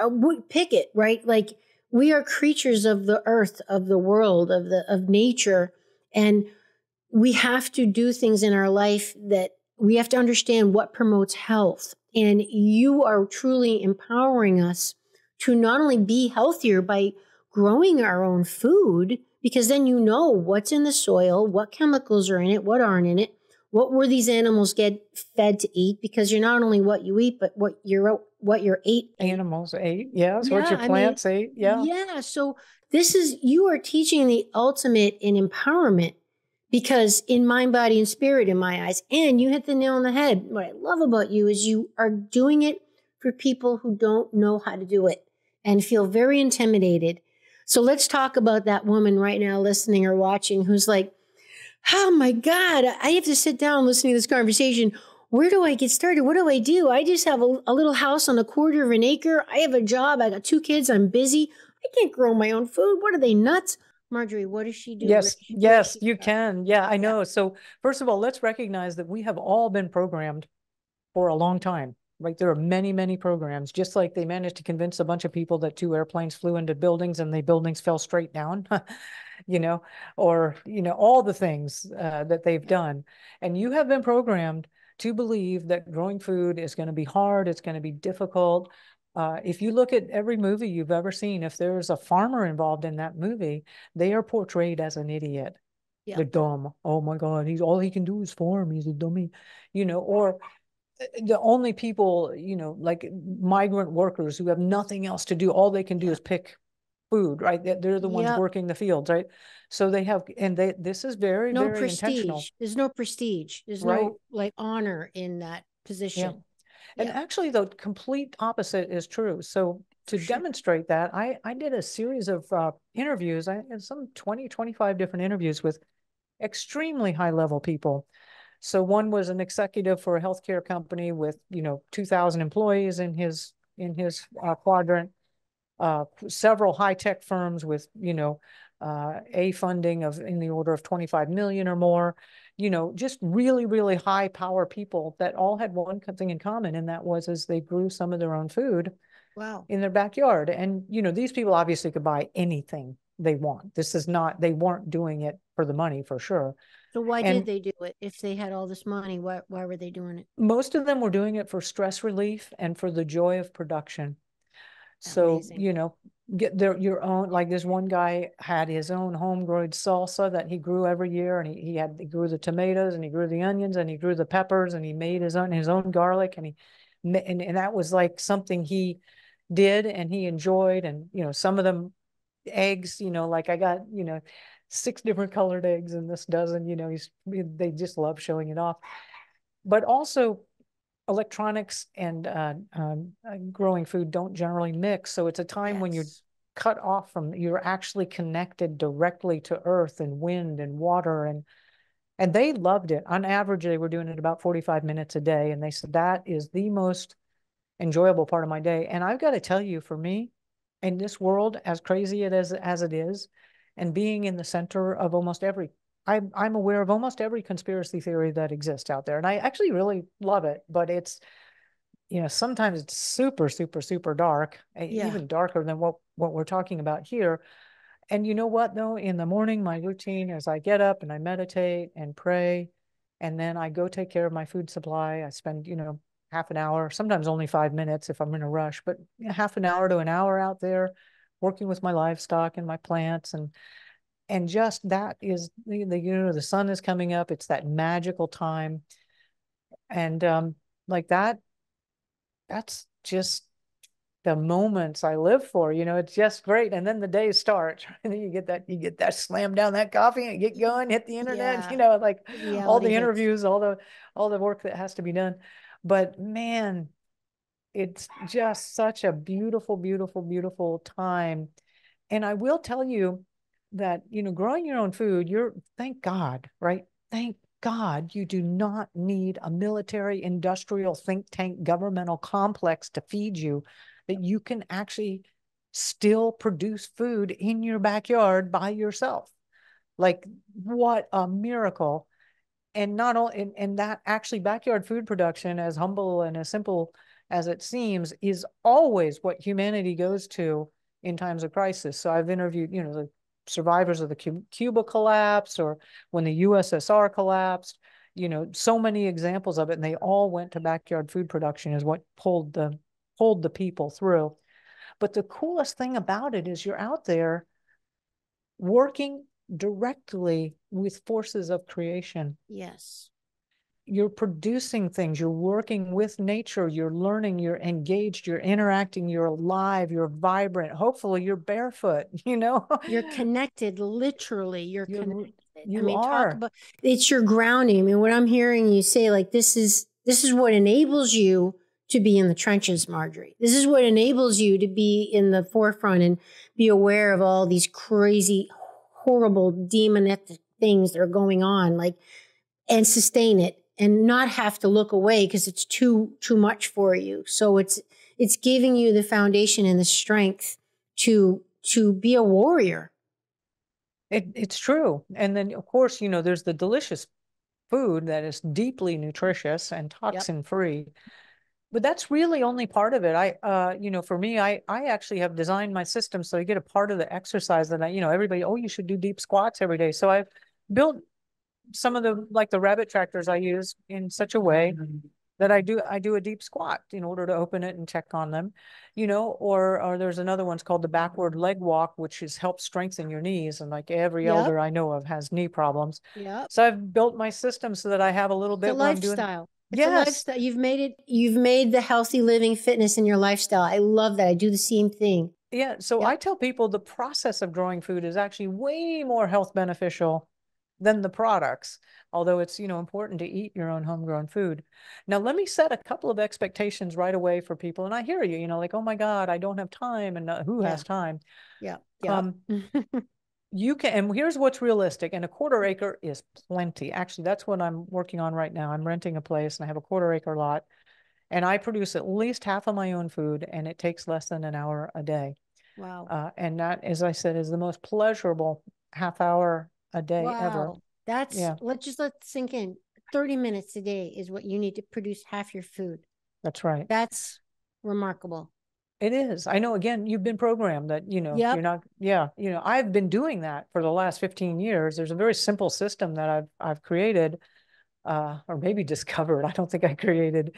pick it, right? Like, we are creatures of the earth, of the world, of nature. And we have to do things in our life that we have to understand what promotes health. And you are truly empowering us to not only be healthier by growing our own food, because then what's in the soil, what chemicals are in it, what aren't in it, what were these animals get fed to eat, because you're not only what you eat, but what your animals ate. Yes, what your plants ate. Yeah. Yeah. So you are teaching the ultimate in empowerment, because in mind, body, and spirit, in my eyes, and you hit the nail on the head. What I love about you is you are doing it for people who don't know how to do it and feel very intimidated. So let's talk about that woman right now listening or watching who's like, oh my God, I have to sit down listening to this conversation. Where do I get started? What do I do? I just have a little house on 1/4 of an acre. I have a job. I got 2 kids. I'm busy. I can't grow my own food. What are they, nuts? Marjory, what does she do? Yes, you can. Yeah, I know. So first of all, let's recognize that we have all been programmed for a long time. Right. There are many, many programs, just like they managed to convince a bunch of people that 2 airplanes flew into buildings and the buildings fell straight down, or, all the things that they've done. And you have been programmed to believe that growing food is going to be hard. It's going to be difficult. If you look at every movie you've ever seen, if there's a farmer involved in that movie, they are portrayed as an idiot. They're dumb. Oh my God, all he can do is farm. He's a dummy, or the only people, like migrant workers who have nothing else to do, all they can do is pick food, right? They're the ones Yep. working the fields, right? So they have, and this is very, No very intentional, prestige. There's no prestige. There's right? no like honor in that Yeah. position. And Yeah, actually, the complete opposite is true. So for to sure. demonstrate that, I did a series of interviews. I had some 20, 25 different interviews with extremely high level people. So one was an executive for a healthcare company with, 2,000 employees in his quadrant. Several high tech firms with, a funding of in the order of 25 million or more. Just really, really high power people that all had one thing in common, and that was as they grew some of their own food Wow. in their backyard. And these people obviously could buy anything they want. This is not, they weren't doing it for the money for sure. So why did And they do it? If they had all this money, why were they doing it? most of them were doing it for stress relief and for the joy of production. So, Amazing. get your own, like this one guy had his own homegrown salsa that he grew every year. And he grew the tomatoes and he grew the onions and he grew the peppers and he made his own garlic. And that was like something he did and he enjoyed. And, some of them eggs, like I got, 6 different colored eggs in this dozen, they just love showing it off. But also, electronics and growing food don't generally mix. So it's a time when you're Yes. cut off you're actually connected directly to earth and wind and water. And they loved it. On average, they were doing it about 45 minutes a day. And they said, that is the most enjoyable part of my day. And I've got to tell you, for me, in this world, as crazy as it is, and being in the center of almost every, I'm aware of almost every conspiracy theory that exists out there. And I actually really love it, but it's, sometimes it's super, super, super dark, Yeah. even darker than what we're talking about here. And you know what, though, in the morning, my routine is I get up and I meditate and pray, and then I go take care of my food supply. I spend, half an hour, sometimes only 5 minutes if I'm in a rush, but half an hour to an hour out there working with my livestock and my plants. And just that is the sun is coming up. It's that magical time. And like that's just the moments I live for. It's just great. And then the day starts. And then you get that slam down that coffee and get going, hit the internet, Yeah. like all Reality the hits. interviews, all the work that has to be done. But man, it's just such a beautiful, beautiful, beautiful time. And I will tell you that, growing your own food, thank God, right? Thank God you do not need a military, industrial, think tank, governmental complex to feed you, that you can actually still produce food in your backyard by yourself. Like, what a miracle. And not only, and that actually backyard food production, as humble and as simple as it seems, is always what humanity goes to in times of crisis. So I've interviewed, the survivors of the Cuba collapse, or when the USSR collapsed, so many examples of it. And they all went to backyard food production is what pulled the people through. But the coolest thing about it is you're out there working directly with forces of creation. Yes. You're producing things, you're working with nature, you're learning, you're engaged, you're interacting, you're alive, you're vibrant. Hopefully you're barefoot, You're connected, literally. You're you connected. I you mean, talk are. about it's your grounding. I mean, what I'm hearing you say, like, this is what enables you to be in the trenches, Marjory. This is what enables you to be in the forefront and be aware of all these crazy, horrible, demonic things that are going on, like, and sustain it and not have to look away because it's too much for you. So it's giving you the foundation and the strength to be a warrior. It's true. And then of course, there's the delicious food that is deeply nutritious and Yep. toxin free. But that's really only part of it. For me, I actually have designed my system so you get a part of the exercise that everybody, oh, you should do deep squats every day. So I've built some of the rabbit tractors I use in such a way that I do a deep squat in order to open it and check on them, or there's another one's called the backward leg walk, which is helps strengthen your knees. And like every Yep. elder I know of has knee problems. Yep. So I've built my system so that I have a little The bit where I'm doing, lifestyle. It's a Yes. lifestyle. You've made the healthy living fitness in your lifestyle. I love that. I do the same thing. Yeah. So Yep. I tell people the process of growing food is actually way more health beneficial than the products, although it's, important to eat your own homegrown food. Now, let me set a couple of expectations right away for people. And I hear you, like, oh my God, I don't have time. And who Yeah. has time? Yeah. Yeah. Um, you can, and here's what's realistic. And a quarter acre is plenty. Actually, that's what I'm working on right now. I'm renting a place and I have a quarter acre lot and I produce at least half of my own food and it takes less than an hour a day. Wow. And that, as I said, is the most pleasurable half hour a day ever. Wow. That's, Yeah, let sink in. 30 minutes a day is what you need to produce half your food. that's right. That's remarkable. It is. I know, again, you've been programmed that, you're Yep. not, yeah, I've been doing that for the last 15 years. There's a very simple system that I've created, or maybe discovered. I don't think I created,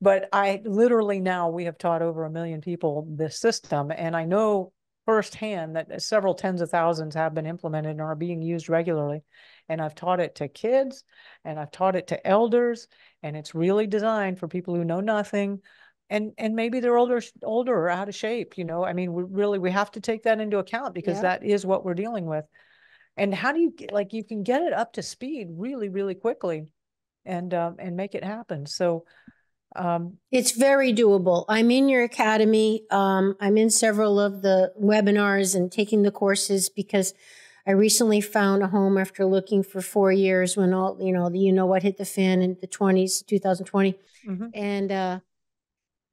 but I literally now we have taught over 1 million people this system. And I know firsthand that several tens of thousands have been implemented and are being used regularly. And I've taught it to kids and I've taught it to elders, and it's really designed for people who know nothing. And maybe they're older or out of shape, I mean, we have to take that into account because Yep. that is what we're dealing with. And how do you get, like, you can get it up to speed really, really quickly and make it happen. So It's very doable. I'm in your academy. I'm in several of the webinars and taking the courses because I recently found a home after looking for 4 years when all, what hit the fan in the 20s, 2020. mhm. And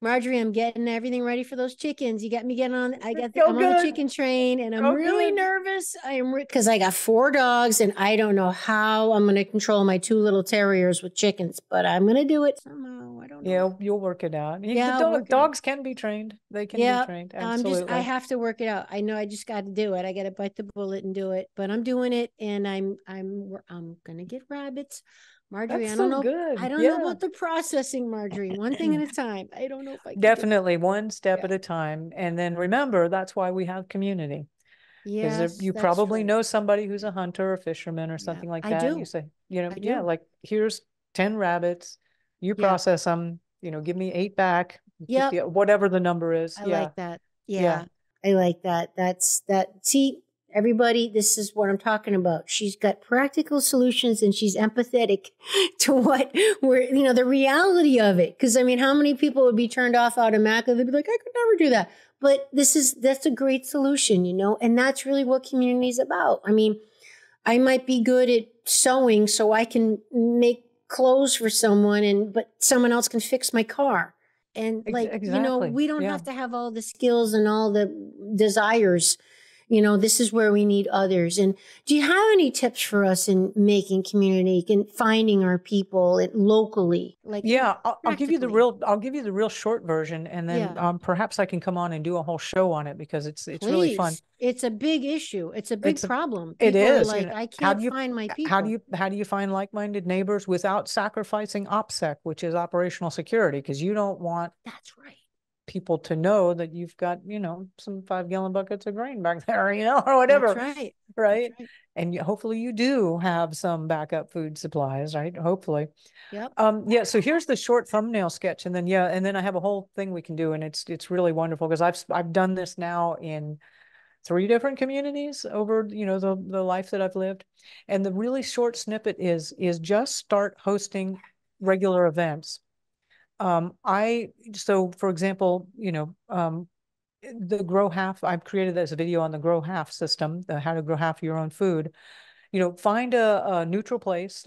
Marjorie, I'm getting everything ready for those chickens. You got me getting on. Go I'm on the good. chicken train, and I'm Go really good. nervous. Because I got 4 dogs, and I don't know how I'm going to control my 2 little terriers with chickens, but I'm going to do it somehow. I don't know. Yeah, you'll work it out. Yeah, I'll work it out. Dogs can be trained. They can be Yeah, trained. I Absolutely. have to work it out. I know I just got to do it. I got to bite the bullet and do it. But I'm doing it, and I'm gonna get rabbits, Marjorie. That's so I good. don't know Yeah. about the processing, Marjorie. One thing at a time. I don't know if I can do it. Definitely one step Yeah. at a time. And then remember, that's why we have community. Because Yes, you that's probably right. know somebody who's a hunter or fisherman or Yeah, something like I that. And you do. say, I yeah, do. like here's 10 rabbits. You Yep. process them, give me 8 back. Keep Yep. whatever the number is. I Yeah. like that. Yeah. Yeah. I like that. That's that. See, everybody, this is what I'm talking about. She's got practical solutions and she's empathetic to the reality of it. Because I mean, how many people would be turned off automatically? They'd be like, I could never do that. But that's a great solution, and that's really what community is about. I mean, I might be good at sewing so I can make clothes for someone but someone else can fix my car. And Exactly. we don't Yeah. have to have all the skills and all the desires. This is where we need others. And do you have any tips for us in making community and finding our people locally? Yeah, Practically. I'll give you the real short version, and then Yeah. perhaps I can come on and do a whole show on it because it's really fun. Please. It's a big issue. It's a big It's problem. it People are is, like, I how can't do you find my people. how do you find like-minded neighbors without sacrificing OPSEC, which is operational security, because you don't want That's right. people to know that you've got, some 5-gallon buckets of grain back there, or That's whatever, right. right? That's right. And hopefully you do have some backup food supplies, right? Hopefully. Yep. Yeah, so here's the short thumbnail sketch, and then I have a whole thing we can do, and it's really wonderful because I've done this now in 3 different communities over, the life that I've lived. And the really short snippet is just start hosting regular events. So for example, the grow half, I've created this video on the grow half system, the how to grow half your own food. Find a neutral place,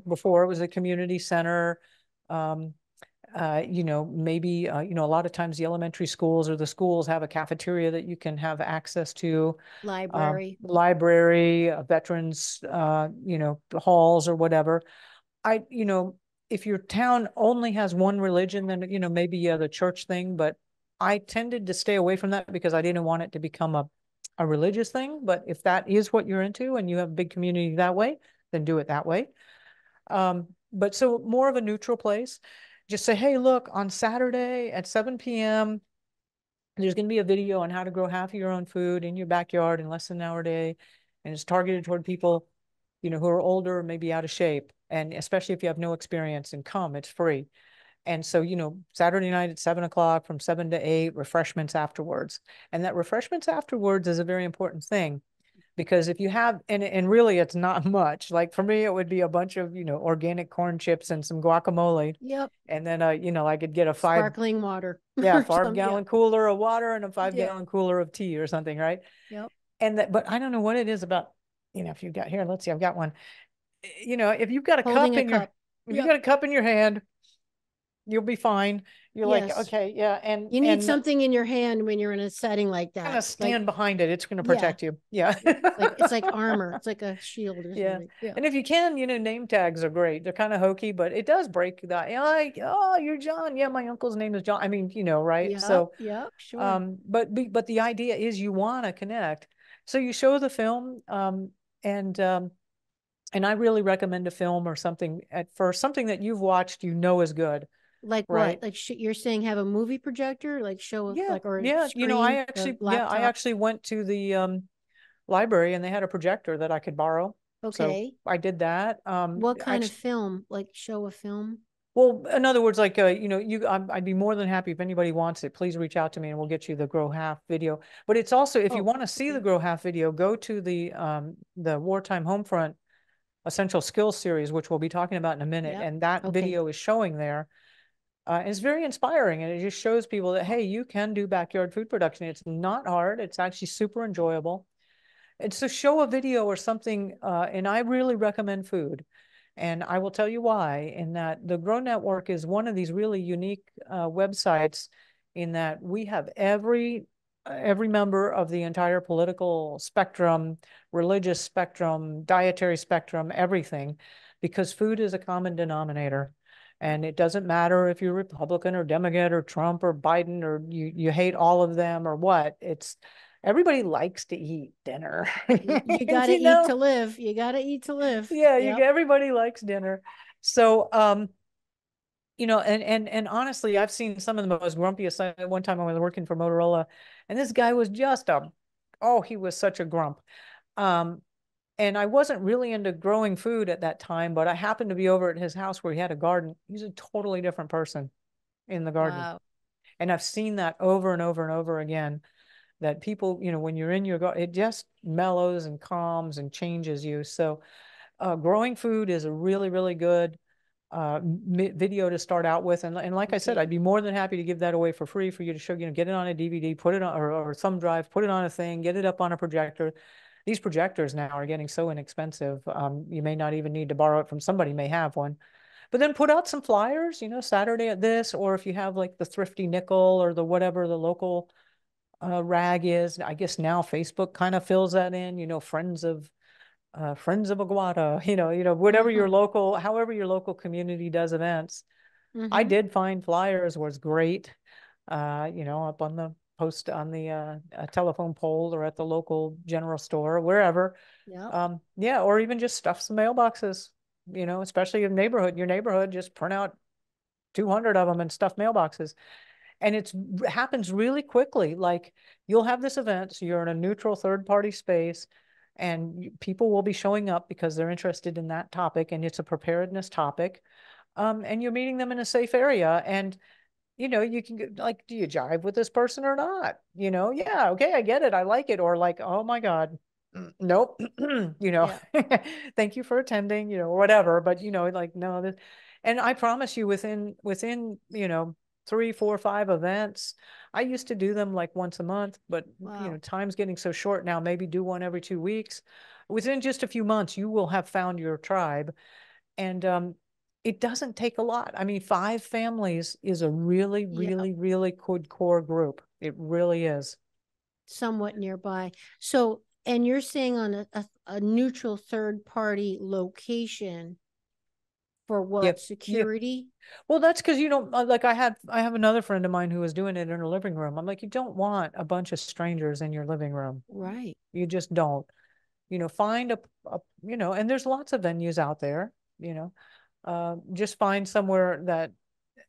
before it was a community center. Maybe, a lot of times the elementary schools or the schools have a cafeteria that you can have access to, Library. veterans, halls or whatever. If your town only has one religion, then, maybe the church thing, but I tended to stay away from that because I didn't want it to become a religious thing. But if that is what you're into and you have a big community that way, then do it that way. But so more of a neutral place. Just say, hey, look, on Saturday at 7 p.m., there's going to be a video on how to grow half of your own food in your backyard in less than an hour a day. And it's targeted toward people, who are older, maybe out of shape. And especially if you have no experience, and come, it's free. And so, Saturday night at 7 o'clock, from 7 to 8, refreshments afterwards. And that refreshments afterwards is a very important thing, because if you have, and really it's not much. Like for me, it would be a bunch of, organic corn chips and some guacamole. Yep. And then, I could get a Sparkling water. yeah, Or 5-gallon cooler of water and a five Yeah. gallon cooler of tea or something, right? Yep. And that, but I don't know what it is about, if you've got here, let's see, I've got one. If you've got a Holding cup a in your, cup. if you've Yep. got a cup in your hand, you'll be fine. You're like, Yes. okay, yeah. And You need something in your hand when you're in a setting like kind that. of stand behind it. It's going to Yeah. protect you. Yeah. It's like armor. It's like a shield or Yeah. something. Yeah. And if you can, name tags are great. They're kind of hokey, but it does break that. Like, oh, you're John. Yeah, my uncle's name is John. I mean, right? Yep. So, Yep. Sure. but the idea is you want to connect. So you show the film, and I really recommend a film or something at first, something that you've watched, is good, Like right? what? Like you're saying have a movie projector, like show Yeah, like or a yeah. screen, a I laptop. actually went to the library, and they had a projector that I could borrow. So Okay. I did that. What kind of Actually, film? Like show a film? well, in other words, like, I'd be more than happy if anybody wants it. Please reach out to me, and we'll get you the Grow Half video. But it's also, if you Oh, want to see the okay. Grow Half video, go to the Wartime Homefront Essential Skills series, which we'll be talking about in a minute. Yep. And that Okay. video is showing there. It's very inspiring, and it just shows people that, hey, you can do backyard food production. It's not hard. It's actually super enjoyable. It's to show a video or something, and I really recommend food. And I will tell you why, in that the Grow Network is one of these really unique websites, in that we have every member of the entire political spectrum, religious spectrum, dietary spectrum, everything, because food is a common denominator. And it doesn't matter if you're Republican or Democrat or Trump or Biden, or you hate all of them or what. It's everybody likes to eat dinner. You And, got to eat to live. You got to eat to live. yeah, Yep. everybody likes dinner. So, and honestly, I've seen some of the most grumpiest. One time I was working for Motorola, and this guy was just he was such a grump. Um, and I wasn't really into growing food at that time, but I happened to be over at his house where he had a garden. He's a totally different person in the garden. Wow. And I've seen that over and over and over again, that people, when you're in your garden, it just mellows and calms and changes you. So growing food is a really, really good video to start out with. And like I said, Okay. I'd be more than happy to give that away for free for you to show, get it on a DVD, put it on, or thumb drive, put it on a thing, get it up on a projector. These projectors now are getting so inexpensive. You may not even need to borrow it from somebody, may have one. But then put out some flyers, Saturday at this, or if you have like the Thrifty Nickel or the whatever the local rag is. I guess now Facebook kind of fills that in, Friends of Aguada, whatever your Mm-hmm. local, however your local community does events. I Mm-hmm. did find flyers was great, up on the post on the telephone pole, or at the local general store, wherever. Yep. Yeah, or even just stuff some mailboxes, especially in your neighborhood, just print out 200 of them and stuff mailboxes. And it happens really quickly. Like, you'll have this event, so you're in a neutral third party space, and people will be showing up because they're interested in that topic, and it's a preparedness topic. And you're meeting them in a safe area, and you can, like, do you jive with this person or not? Yeah, okay, I get it, I like it. Or like, oh my God, nope. Yeah. Thank you for attending, whatever. But like, no, this. And I promise you, within 3, 4, 5 events. I used to do them like once a month, but Wow. time's getting so short now. Maybe do one every 2 weeks. Within just a few months, you will have found your tribe. And it doesn't take a lot. I mean, 5 families is a really, Yeah. really, really good core group. It really is. Somewhat nearby. So, and you're saying on a neutral third party location for what? Yep. Yep. Security? Well, that's because, like, I have another friend of mine who was doing it in her living room. I'm like, you don't want a bunch of strangers in your living room. Right. You just don't. Find and there's lots of venues out there. Just find somewhere that,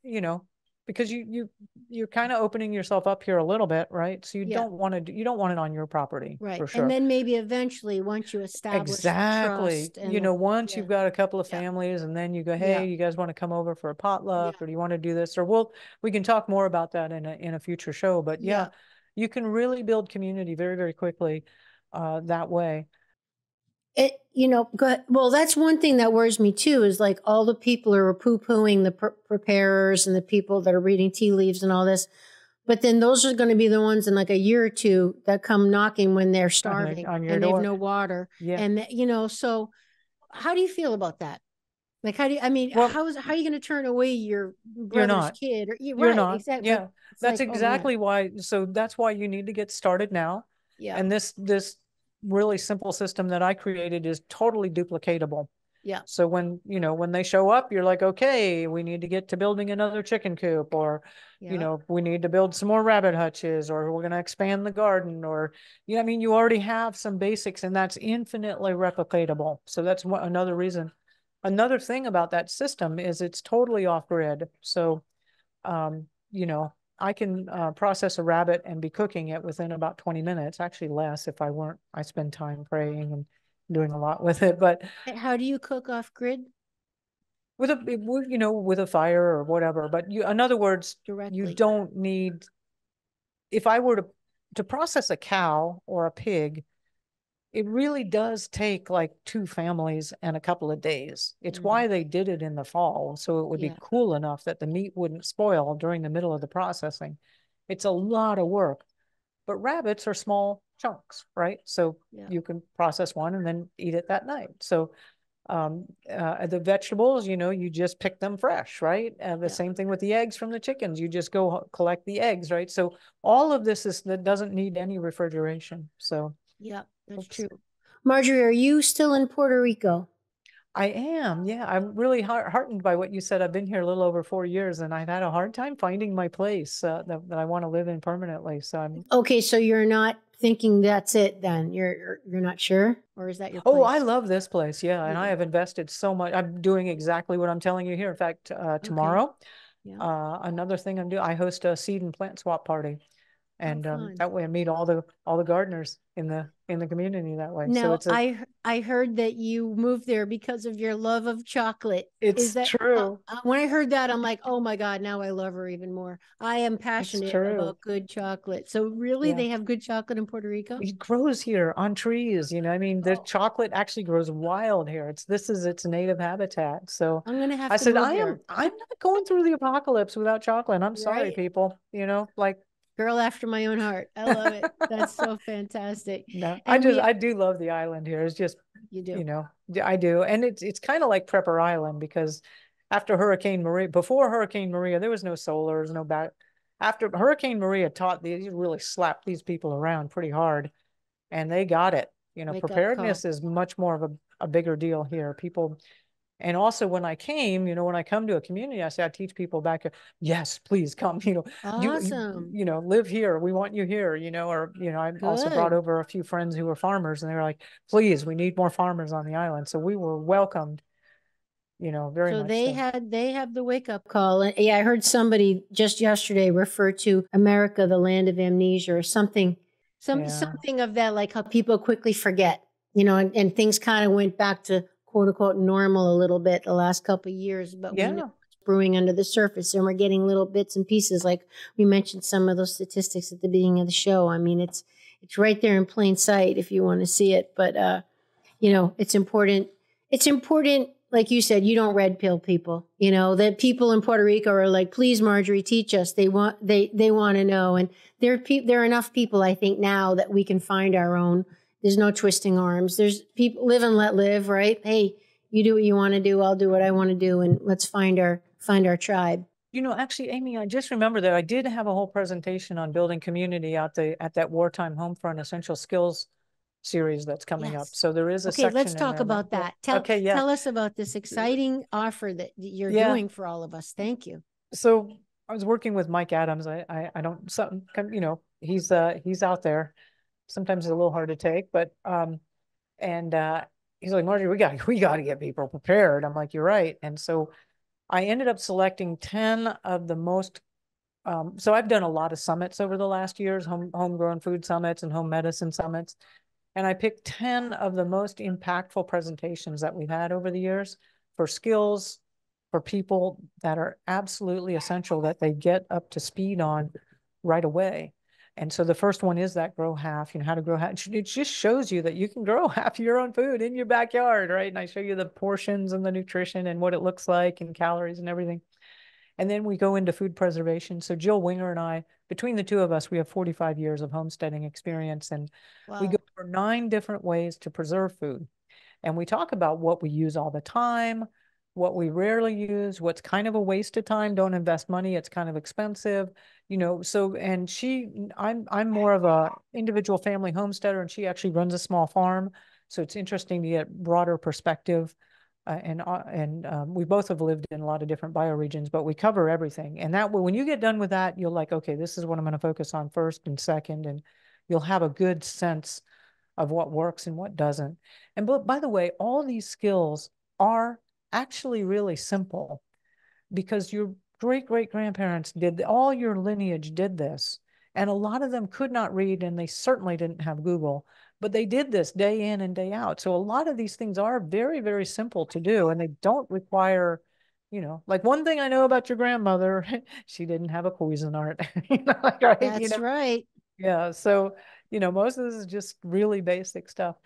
you know because you're kind of opening yourself up here a little bit, right? So you Yeah. don't want to you don't want it on your property, Right. for And sure. then maybe eventually, once you establish the Exactly. trust and the, Once yeah, you've got a couple of yeah, families and then you go, yeah, hey, you guys want to come over for a yeah, potluck, or do you want to do this? Or we can talk more about that in a future show. But yeah, yeah. you can really build community very, very quickly that way. It, go ahead. Well, that's one thing that worries me too, is like all the people are poo-pooing the preparers and the people that are reading tea leaves and all this. But then those are going to be the ones in like a year or two that come knocking when they're starving On your and they've door. no water. Yeah. And, so how do you feel about that? Like, Well, how are you going to turn away your you're brother's not. kid? Or You're right, not. exactly. But Yeah. it's That's like, oh man, exactly why. So that's why you need to get started now. yeah, And this really simple system that I created is totally duplicatable. yeah, So when they show up, you're like, okay, we need to get to building another chicken coop, or, yeah, we need to build some more rabbit hutches, or we're going to expand the garden, or, I mean, you already have some basics, and that's infinitely replicatable. So that's another reason. Another thing about that system is it's totally off grid. So, um, I can process a rabbit and be cooking it within about 20 minutes, actually less if I spend time praying and doing a lot with it. But how do you cook off grid? with a fire or whatever. But in other words, you Directly? don't need, if I were to process a cow or a pig, it really does take like two families and a couple of days. It's Mm, why they did it in the fall, so it would be yeah, cool enough that the meat wouldn't spoil during the middle of the processing. It's a lot of work. But rabbits are small chunks, right? So yeah, you can process one and then eat it that night. So the vegetables, you just pick them fresh, right? And the yeah, same thing with the eggs from the chickens. You just go collect the eggs, right? So all of this that doesn't need any refrigeration. So, yeah, that's oops. true. Marjorie, are you still in Puerto Rico? I am. Yeah, I'm really heartened by what you said. I've been here a little over 4 years, and I've had a hard time finding my place that I want to live in permanently. So I'm. Okay, so you're not thinking that's it then. You're not sure, or is that your Oh, I place? love this place. Yeah, You and I do. have invested so much. I'm doing exactly what I'm telling you here. In fact, Okay. tomorrow, Yeah. another thing I'm doing, I host a seed and plant swap party, How and fun. that way I meet all the gardeners in the community that way. So Now, I heard that you moved there because of your love of chocolate. Is it's that true. when I heard that, I'm like, oh my God, now I love her even more. I am It's passionate true. about good chocolate. So really, Yeah. they have good chocolate in Puerto Rico? It grows here on trees, I mean, the Oh, chocolate actually grows wild here. This is its native habitat. So I'm gonna have I to said, move there. I'm not going through the apocalypse without chocolate. I'm sorry, Right? people, like, Girl after my own heart. I love it. That's so fantastic. no, And we, I do love the island here. It's just, you do. I do. And it's kind of like Prepper Island, because before Hurricane Maria, there was no solars, no back. After Hurricane Maria really slapped these people around pretty hard, and they got it. Wake up call. Preparedness is much more of a bigger deal here. People, and also when I came, when I come to a community, I say I teach people back here, yes, please come, Awesome. live here. We want you here, or, I also brought Good. over a few friends who were farmers, and they were like, please, we need more farmers on the island. So we were welcomed, very So much so. they have the wake up call. And yeah, I heard somebody just yesterday refer to America, the land of amnesia, or something, Yeah. something of that, like how people quickly forget, and things kind of went back to quote unquote normal a little bit the last couple of years, but we know Yeah. what's brewing under the surface, and we're getting little bits and pieces. Like we mentioned some of those statistics at the beginning of the show. I mean, it's right there in plain sight if you want to see it, but it's important. It's important, like you said, you don't red pill people. That people in Puerto Rico are like, please, Marjorie, teach us. They want to know, and there are enough people, I think, now that we can find our own. There's no twisting arms. There's people live and let live, right? Hey, you do what you want to do. I'll do what I want to do, and let's find our tribe. Actually, Amy, I just remember that I did have a whole presentation on building community at that Wartime Homefront Essential Skills series that's coming up. Yes. So there is a Okay, let's section in talk there. about Yeah. that. Okay. Yeah. Tell us about this exciting offer that you're Yeah. doing for all of us. Thank you. So I was working with Mike Adams. I don't, something, he's out there. Sometimes it's a little hard to take, but and he's like, Marjorie, we got to get people prepared. I'm like, you're right. And so I ended up selecting 10 of the most So I've done a lot of summits over the last years, homegrown food summits and home medicine summits. And I picked 10 of the most impactful presentations that we've had over the years for skills, for people that are absolutely essential that they get up to speed on right away. And so the first one is that grow half, how to grow half. It just shows you that you can grow half your own food in your backyard, right? And I show you the portions and the nutrition and what it looks like and calories and everything. And then we go into food preservation. So Jill Winger and I, between the two of us, we have 45 years of homesteading experience, and we go over 9 different ways to preserve food. And we talk about what we use all the time, what we rarely use, what's kind of a waste of time. Don't invest money. It's kind of expensive, So, and I'm more of a individual family homesteader, and she actually runs a small farm. So it's interesting to get broader perspective. We both have lived in a lot of different bioregions, but we cover everything. And that way, when you get done with that, you're like, okay, this is what I'm going to focus on first and second, and you'll have a good sense of what works and what doesn't. And by the way, all these skills are actually really simple because your great-great-grandparents all your lineage did this. And a lot of them could not read, and they certainly didn't have Google, but they did this day in and day out. So a lot of these things are very, very simple to do, and they don't require, like one thing I know about your grandmother, she didn't have a Cuisinart, right? That's right. Yeah. So, most of this is just really basic stuff.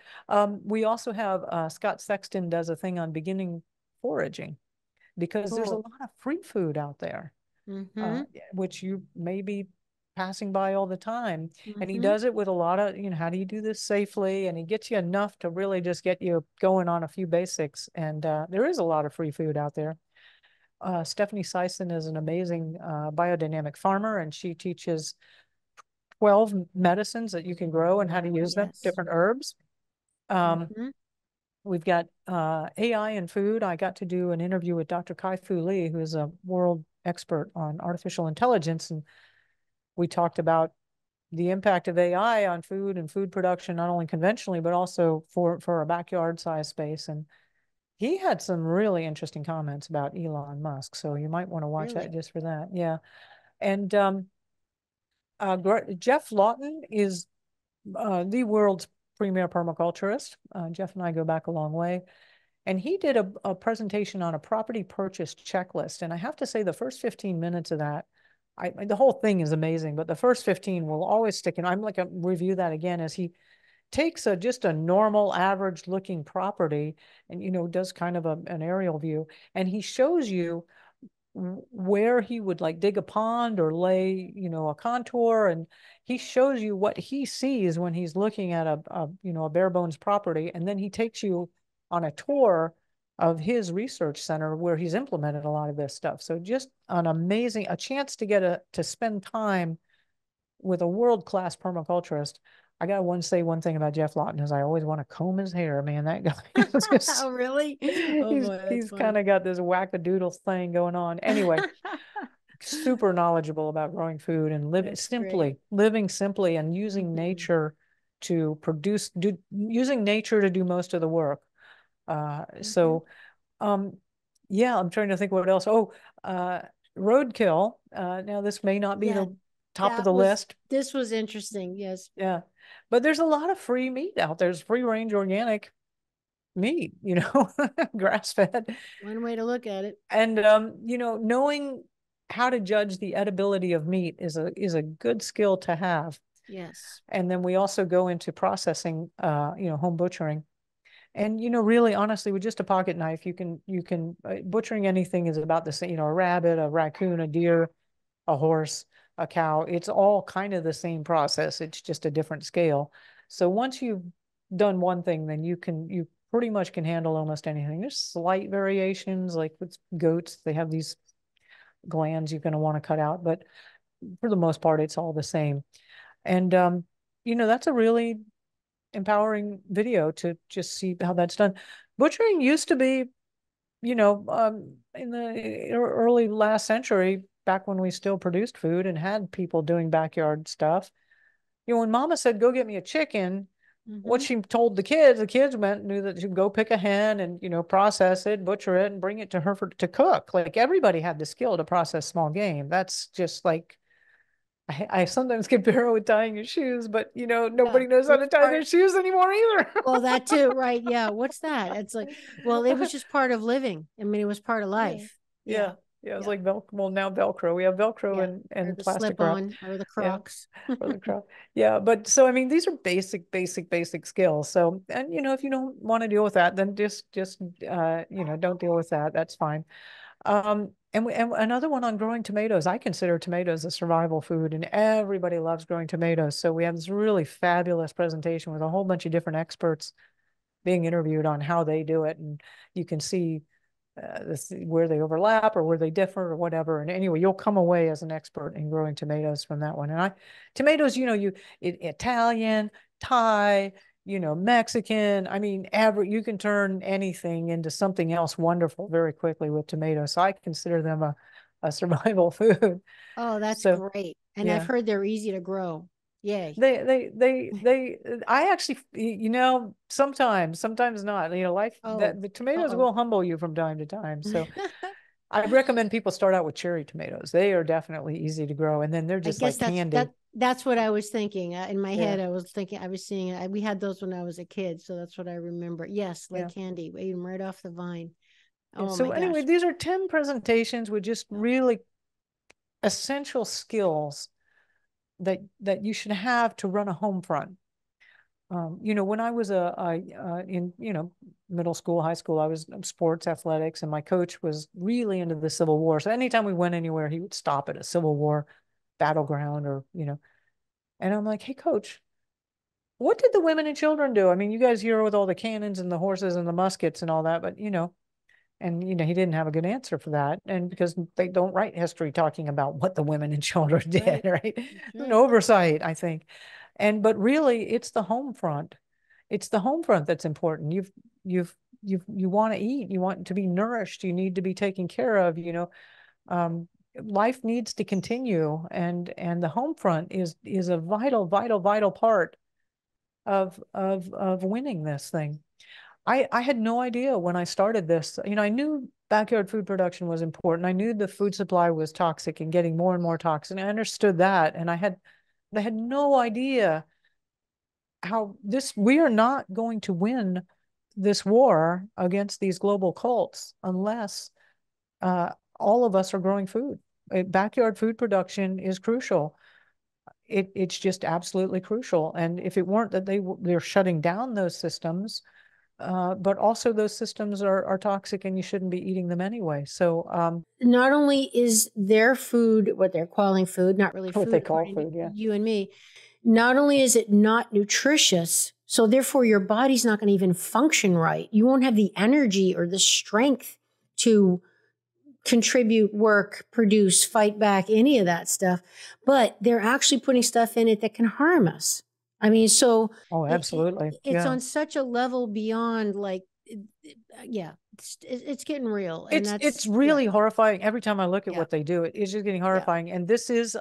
We also have Scott Sexton does a thing on beginning foraging because there's a lot of free food out there, which you may be passing by all the time. And he does it with a lot of, how do you do this safely? And he gets you enough to really just get you going on a few basics. And there is a lot of free food out there. Stephanie Sison is an amazing biodynamic farmer, and she teaches 12 medicines that you can grow and how to use them, different herbs. We've got AI and food. I got to do an interview with Dr. Kai-Fu Lee, who is a world expert on artificial intelligence. And we talked about the impact of AI on food and food production, not only conventionally, but also for a backyard size space. And he had some really interesting comments about Elon Musk. So you might want to watch that just for that. Yeah. And Jeff Lawton is the world's premier permaculturist. Jeff and I go back a long way. And he did a presentation on a property purchase checklist. And I have to say, the first 15 minutes of that, the whole thing is amazing, but the first 15 will always stick. And I'm like, review that again as he takes just a normal average looking property and, does kind of an aerial view. And he shows you where he would like dig a pond or lay, a contour, and he shows you what he sees when he's looking at a bare bones property. And then he takes you on a tour of his research center where he's implemented a lot of this stuff. So just a chance to get to spend time with a world-class permaculturist. I got to say one thing about Jeff Lawton is I always want to comb his hair, man. That guy is just, oh, really? Oh, boy, he's kind of got this wackadoodle thing going on. Anyway, super knowledgeable about growing food and living simply and using nature to using nature to do most of the work. So, yeah, I'm trying to think what else. Oh, roadkill. Now this may not be the top of the list. This was interesting. Yes. Yeah. But there's a lot of free meat out there. There's free range organic meat, grass fed. One way to look at it. And, knowing how to judge the edibility of meat is a good skill to have. Yes. And then we also go into processing, home butchering. And, really, honestly, with just a pocket knife, you can butchering anything is about the same, a rabbit, a raccoon, a deer, a horse, a cow. It's all kind of the same process. It's just a different scale. So once you've done one thing, then you pretty much can handle almost anything. There's slight variations, like with goats, they have these glands you're going to want to cut out, but for the most part, it's all the same. And, that's a really empowering video to just see how that's done. Butchering used to be, in the early last century, back when we still produced food and had people doing backyard stuff. When Mama said, go get me a chicken, what she told the kids knew that she'd go pick a hen and, process it, butcher it, and bring it to her to cook. Like everybody had the skill to process small game. That's just like I sometimes compare it with tying your shoes, but Yeah. nobody knows how Which to tie their part? shoes anymore either. Well, that too, right? Yeah. What's that? It's like, well, it was just part of living. I mean, it was part of Yeah. life. Yeah. Yeah. Yeah. It's Yeah. like Velcro. Well, now Velcro. We have Velcro Yeah. Or and the plastic slip wrap. on or the Yeah. Crocs. Or the crop. Yeah. But so, I mean, these are basic skills. So, and if you don't want to deal with that, then just don't deal with that. That's fine. And another one on growing tomatoes. I consider tomatoes a survival food, and everybody loves growing tomatoes. So we have this really fabulous presentation with a whole bunch of different experts being interviewed on how they do it, and you can see where they overlap or where they differ or whatever. And anyway, you'll come away as an expert in growing tomatoes from that one. And tomatoes, Italian, Thai, Mexican. I mean, you can turn anything into something else wonderful very quickly with tomatoes. So I consider them a survival food. Oh, that's So great. And I've yeah. heard they're easy to grow. Yay. I actually, sometimes not, life, Oh, that the tomatoes uh-oh. will humble you from time to time. So I recommend people start out with cherry tomatoes. They are definitely easy to grow, and then they're I just guess like candy. that's what I was thinking. In my Yeah, head, I was thinking, I was seeing it. We had those when I was a kid, so that's what I remember. Yes, like yeah, candy, eat them right off the vine. yeah. Oh my So anyway, gosh. these are 10 presentations with just Yeah. really essential skills that you should have to run a home front. When I was in middle school, high school, I was sports athletics, and my coach was really into the Civil War. So anytime we went anywhere, he would stop at a Civil War battleground and I'm like, hey, coach, what did the women and children do? I mean, you guys here with all the cannons and the horses and the muskets and all that, but he didn't have a good answer for that. And because they don't write history talking about what the women and children did, Right. right? That's An right. oversight, I think. But really it's the home front. It's the home front that's important. You want to eat, you want to be nourished, you need to be taken care of. Um, Life needs to continue, and the home front is a vital part of winning this thing. I had no idea when I started this. I knew backyard food production was important. I knew the food supply was toxic and getting more and more toxic. I understood that, and I had no idea how we are not going to win this war against these global cults unless uh, all of us are growing food. Backyard food production is crucial. It's just absolutely crucial. And if it weren't that they're shutting down those systems, but also those systems are toxic and you shouldn't be eating them anyway. So Not only is their food what they're calling food, not really what they food call according to food, yeah. you and me, not only is it not nutritious, so therefore your body's not going to even function right. You won't have the energy or the strength to contribute, work, produce, fight back, any of that stuff. But they're actually putting stuff in it that can harm us. I mean, so Oh, absolutely. it's Yeah. on such a level beyond yeah, it's getting real. And It's that's, yeah, really horrifying. Every time I look at yeah, what they do, it's just getting yeah, horrifying. And this is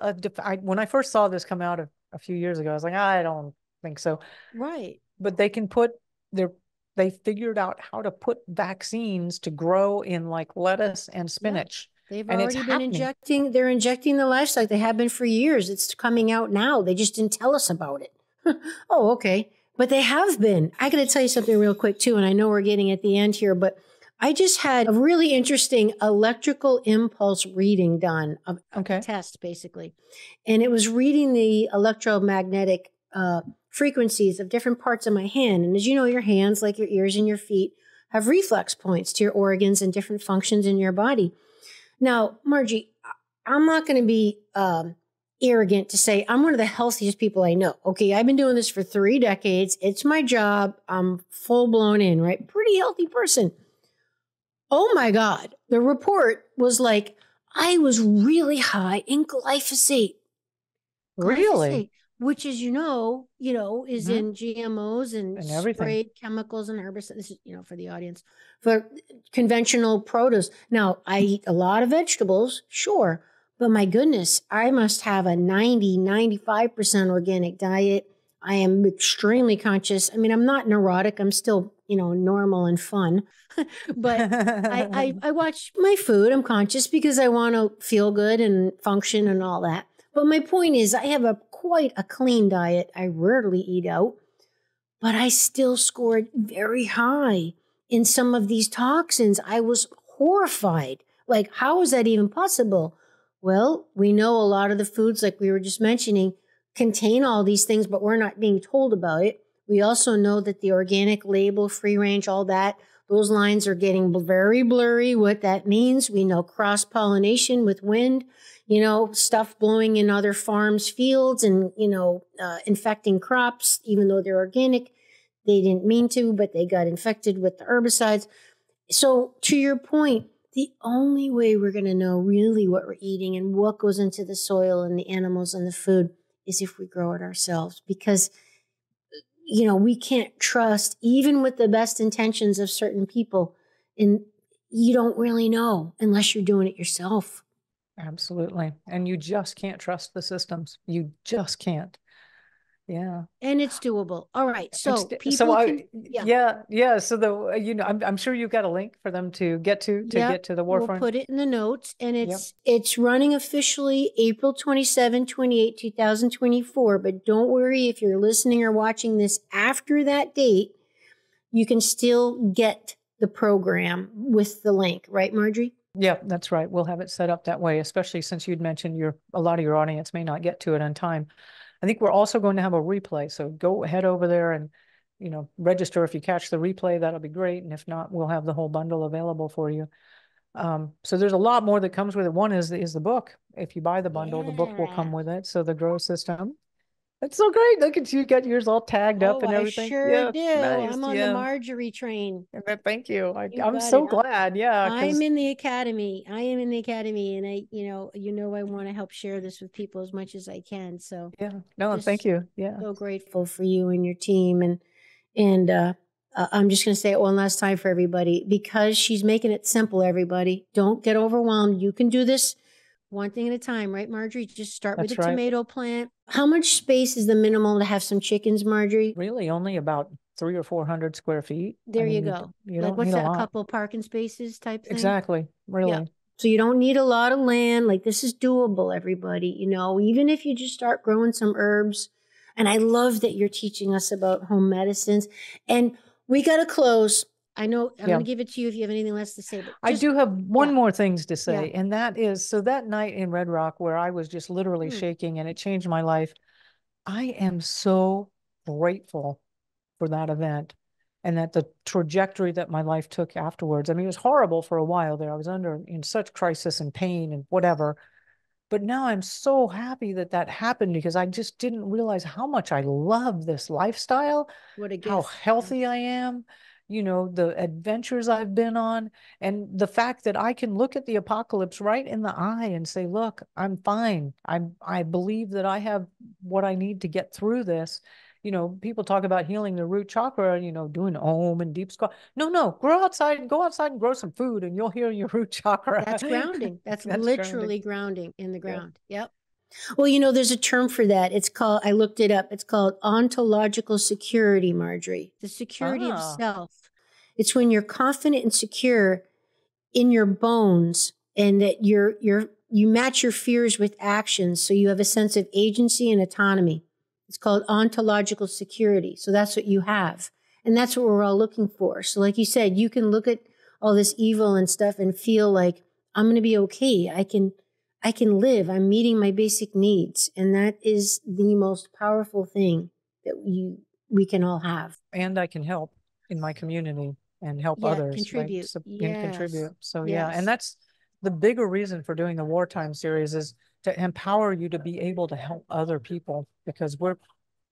when I first saw this come out a few years ago, I was like, I don't think so. right. But they figured out how to put vaccines to grow in like lettuce and Yeah. spinach. They've And it's already been happening. they're injecting the livestock. They have been for years. It's coming out now. They just didn't tell us about it. Oh, okay. But they have been. I got to tell you something real quick, too. And I know we're getting at the end here, but I just had a really interesting electrical impulse reading done, a Okay. test, basically. And it was reading the electromagnetic frequencies of different parts of my hand. And as you know, your hands, like your ears and your feet, have reflex points to your organs and different functions in your body. Now, Margie, I'm not going to be arrogant to say I'm one of the healthiest people I know. Okay, I've been doing this for 3 decades. It's my job. I'm full blown in, right? Pretty healthy person. Oh my God. The report was like, I was really high in glyphosate. Really? Glyphosate, which is, is Mhm. in GMOs and And everything. sprayed chemicals and herbicides. This is, for the audience, for conventional produce. Now, I eat a lot of vegetables, sure, but my goodness, I must have a 95% organic diet. I am extremely conscious. I mean, I'm not neurotic. I'm still, normal and fun, but I watch my food. I'm conscious because I want to feel good and function and all that. But my point is, I have quite a clean diet. I rarely eat out, but I still scored very high in some of these toxins. I was horrified. Like, how is that even possible? Well, we know a lot of the foods, like we were just mentioning, contain all these things, but we're not being told about it. We also know that the organic label, free range, all that, those lines are getting very blurry. What that means, we know cross-pollination with wind, stuff blowing in other farms' fields and, infecting crops, even though they're organic. They didn't mean to, but they got infected with the herbicides. So to your point, the only way we're going to know really what we're eating and what goes into the soil and the animals and the food is if we grow it ourselves, because we can't trust, even with the best intentions of certain people, and you don't really know unless you're doing it yourself. Absolutely. And you just can't trust the systems. You just can't. Yeah. And it's doable. All right. So So people can, yeah. So I'm sure you've got a link for them to get to get to the we'll Warfront. put it in the notes, and it's running officially April 27, 28, 2024. But don't worry, if you're listening or watching this after that date, you can still get the program with the link, right, Marjorie? Yeah, that's right. We'll have it set up that way, especially since you'd mentioned a lot of your audience may not get to it on time. I think we're also going to have a replay. So go head over there and, register if you catch the replay. That'll be great. And if not, we'll have the whole bundle available for you. So there's a lot more that comes with it. One is the book. If you buy the bundle, the book will come with it. So the Grow System. That's so great. Look at you, got yours all tagged up and everything. I sure do. Nice. I'm on the Marjorie train. Thank you. I'm got so it. glad. Yeah. I'm in the academy. I am in the academy, and I want to help share this with people as much as I can. So yeah. No, thank you. Yeah. So grateful for you and your team. And I'm just going to say it one last time for everybody, because she's making it simple, everybody. Don't get overwhelmed. You can do this one thing at a time, right, Marjorie? Just start with a tomato plant. How much space is the minimum to have some chickens, Marjorie? Really, only about 300 or 400 square feet. There you go. You don't need a lot. A couple parking spaces type thing? Exactly. Really. Yeah. So you don't need a lot of land. Like, this is doable, everybody. Even if you just start growing some herbs. And I love that you're teaching us about home medicines. And we got to close. I know I'm going to give it to you if you have anything less to say. But I do have one more things to say. And that is, so that night in Red Rock where I was just literally shaking and it changed my life, I am so grateful for that event and that the trajectory that my life took afterwards. I mean, it was horrible for a while there. I was in such crisis and pain and whatever. But now I'm so happy that happened, because I just didn't realize how much I love this lifestyle, how healthy I am, the adventures I've been on, and the fact that I can look at the apocalypse right in the eye and say, look, I'm fine. I believe that I have what I need to get through this. People talk about healing the root chakra, doing Om and deep squat. No, go outside and grow some food and you'll heal your root chakra. That's grounding. That's literally grounding in the ground. Yep. Well, there's a term for that. I looked it up. It's called Ontological Security, Marjorie. The security of self. It's when you're confident and secure in your bones, and that you match your fears with actions, so you have a sense of agency and autonomy. It's called ontological security. So that's what you have. And that's what we're all looking for. So like you said, you can look at all this evil and stuff and feel like, I'm going to be okay. I can live. I'm meeting my basic needs. And that is the most powerful thing that we can all have. And I can help in my community and help others. Contribute. Right? And contribute. So and that's the bigger reason for doing the Wartime series, is to empower you to be able to help other people, because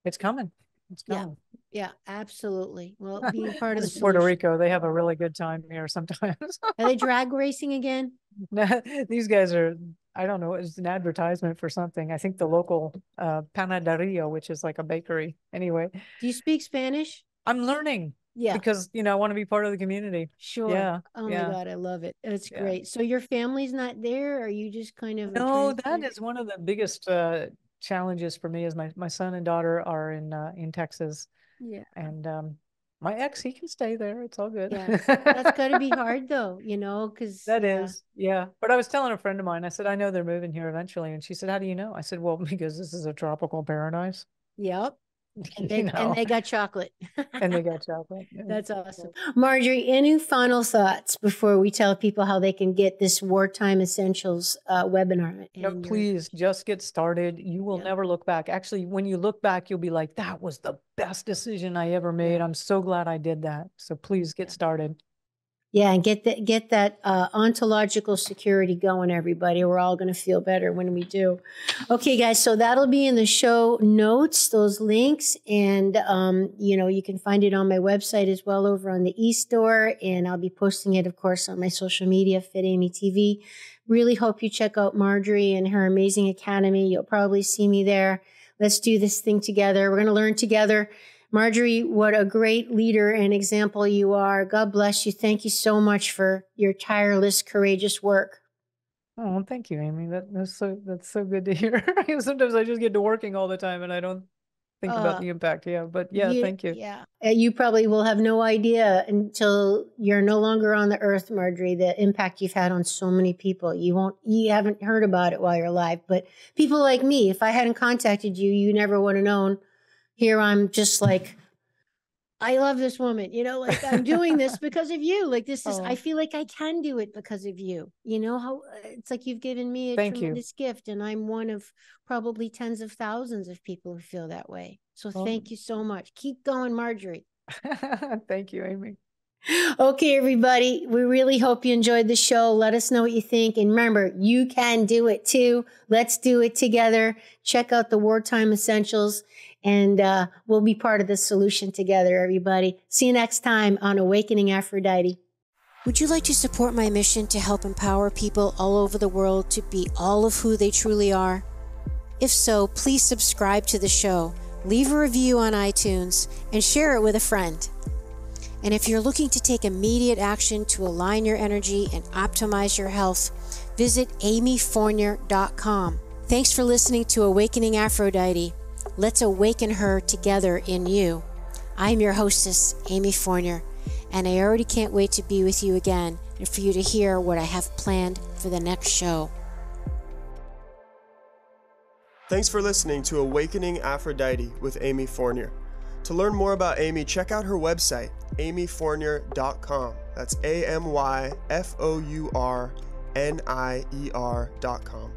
it's coming. It's coming. Yeah, absolutely. Well, being part of the Puerto Rico, they have a really good time here sometimes. Are they drag racing again? These guys are, I don't know, it's an advertisement for something. I think the local panaderia, which is like a bakery. Anyway. Do you speak Spanish? I'm learning. Yeah. Because, I want to be part of the community. Sure. Yeah. Oh my God, I love it. It's great. So your family's not there? Or are you just kind of... No, that is one of the biggest challenges for me, is my son and daughter are in Texas. Yeah. And My ex, he can stay there. It's all good. Yeah. That's got to be hard though, because That is, yeah. But I was telling a friend of mine, I said, I know they're moving here eventually. And she said, how do you know? I said, well, because this is a tropical paradise. Yep. And You know, they got chocolate. and they got chocolate. Yeah. That's awesome. Marjory, any final thoughts before we tell people how they can get this Wartime Essentials webinar? No, please just get started. You will never look back. Actually, when you look back, you'll be like, that was the best decision I ever made. I'm so glad I did that. So please get started. Yeah, and get that ontological security going, everybody. We're all going to feel better when we do. Okay, guys, so that'll be in the show notes, those links, and you can find it on my website as well over on the e-store, and I'll be posting it, of course, on my social media, Fit Amy TV. Really hope you check out Marjory and her amazing academy. You'll probably see me there. Let's do this thing together. We're going to learn together. Marjory, what a great leader and example you are. God bless you. Thank you so much for your tireless, courageous work. Oh, thank you, Amy. That's so good to hear. Sometimes I just get to working all the time and I don't think about the impact. Yeah, but thank you. Yeah. You probably will have no idea until you're no longer on the earth, Marjory, the impact you've had on so many people. You haven't heard about it while you're alive, but people like me, if I hadn't contacted you, you never would have known. Here I'm just like, I love this woman, like I'm doing this because of you. Like this is, I feel like I can do it because of you. How it's like you've given me a tremendous gift, and I'm one of probably tens of thousands of people who feel that way. So thank you so much. Keep going, Marjory. Thank you, Amy. Okay, everybody, we really hope you enjoyed the show. Let us know what you think. And remember, you can do it too. Let's do it together. Check out the Wartime Essentials, and we'll be part of the solution together, everybody. See you next time on Awakening Aphrodite. Would you like to support my mission to help empower people all over the world to be all of who they truly are? If so, please subscribe to the show, leave a review on iTunes, and share it with a friend. And if you're looking to take immediate action to align your energy and optimize your health, visit amyfournier.com. Thanks for listening to Awakening Aphrodite. Let's awaken her together in you. I'm your hostess, Amy Fournier, and I already can't wait to be with you again and for you to hear what I have planned for the next show. Thanks for listening to Awakening Aphrodite with Amy Fournier. To learn more about Amy, check out her website, amyfournier.com. That's amyfournier.com.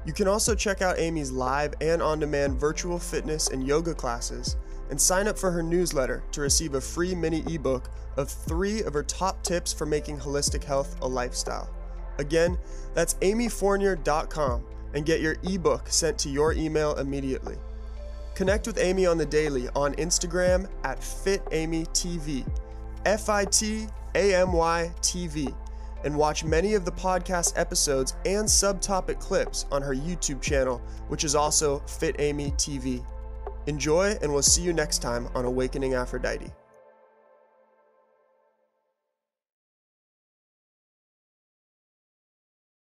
You can also check out Amy's live and on-demand virtual fitness and yoga classes, and sign up for her newsletter to receive a free mini ebook of 3 of her top tips for making holistic health a lifestyle. Again, that's amyfournier.com, and get your ebook sent to your email immediately. Connect with Amy on the daily on Instagram at FitAmyTV, FITAMYTV, and watch many of the podcast episodes and subtopic clips on her YouTube channel, which is also Fit Amy TV. Enjoy, and we'll see you next time on Awakening Aphrodite.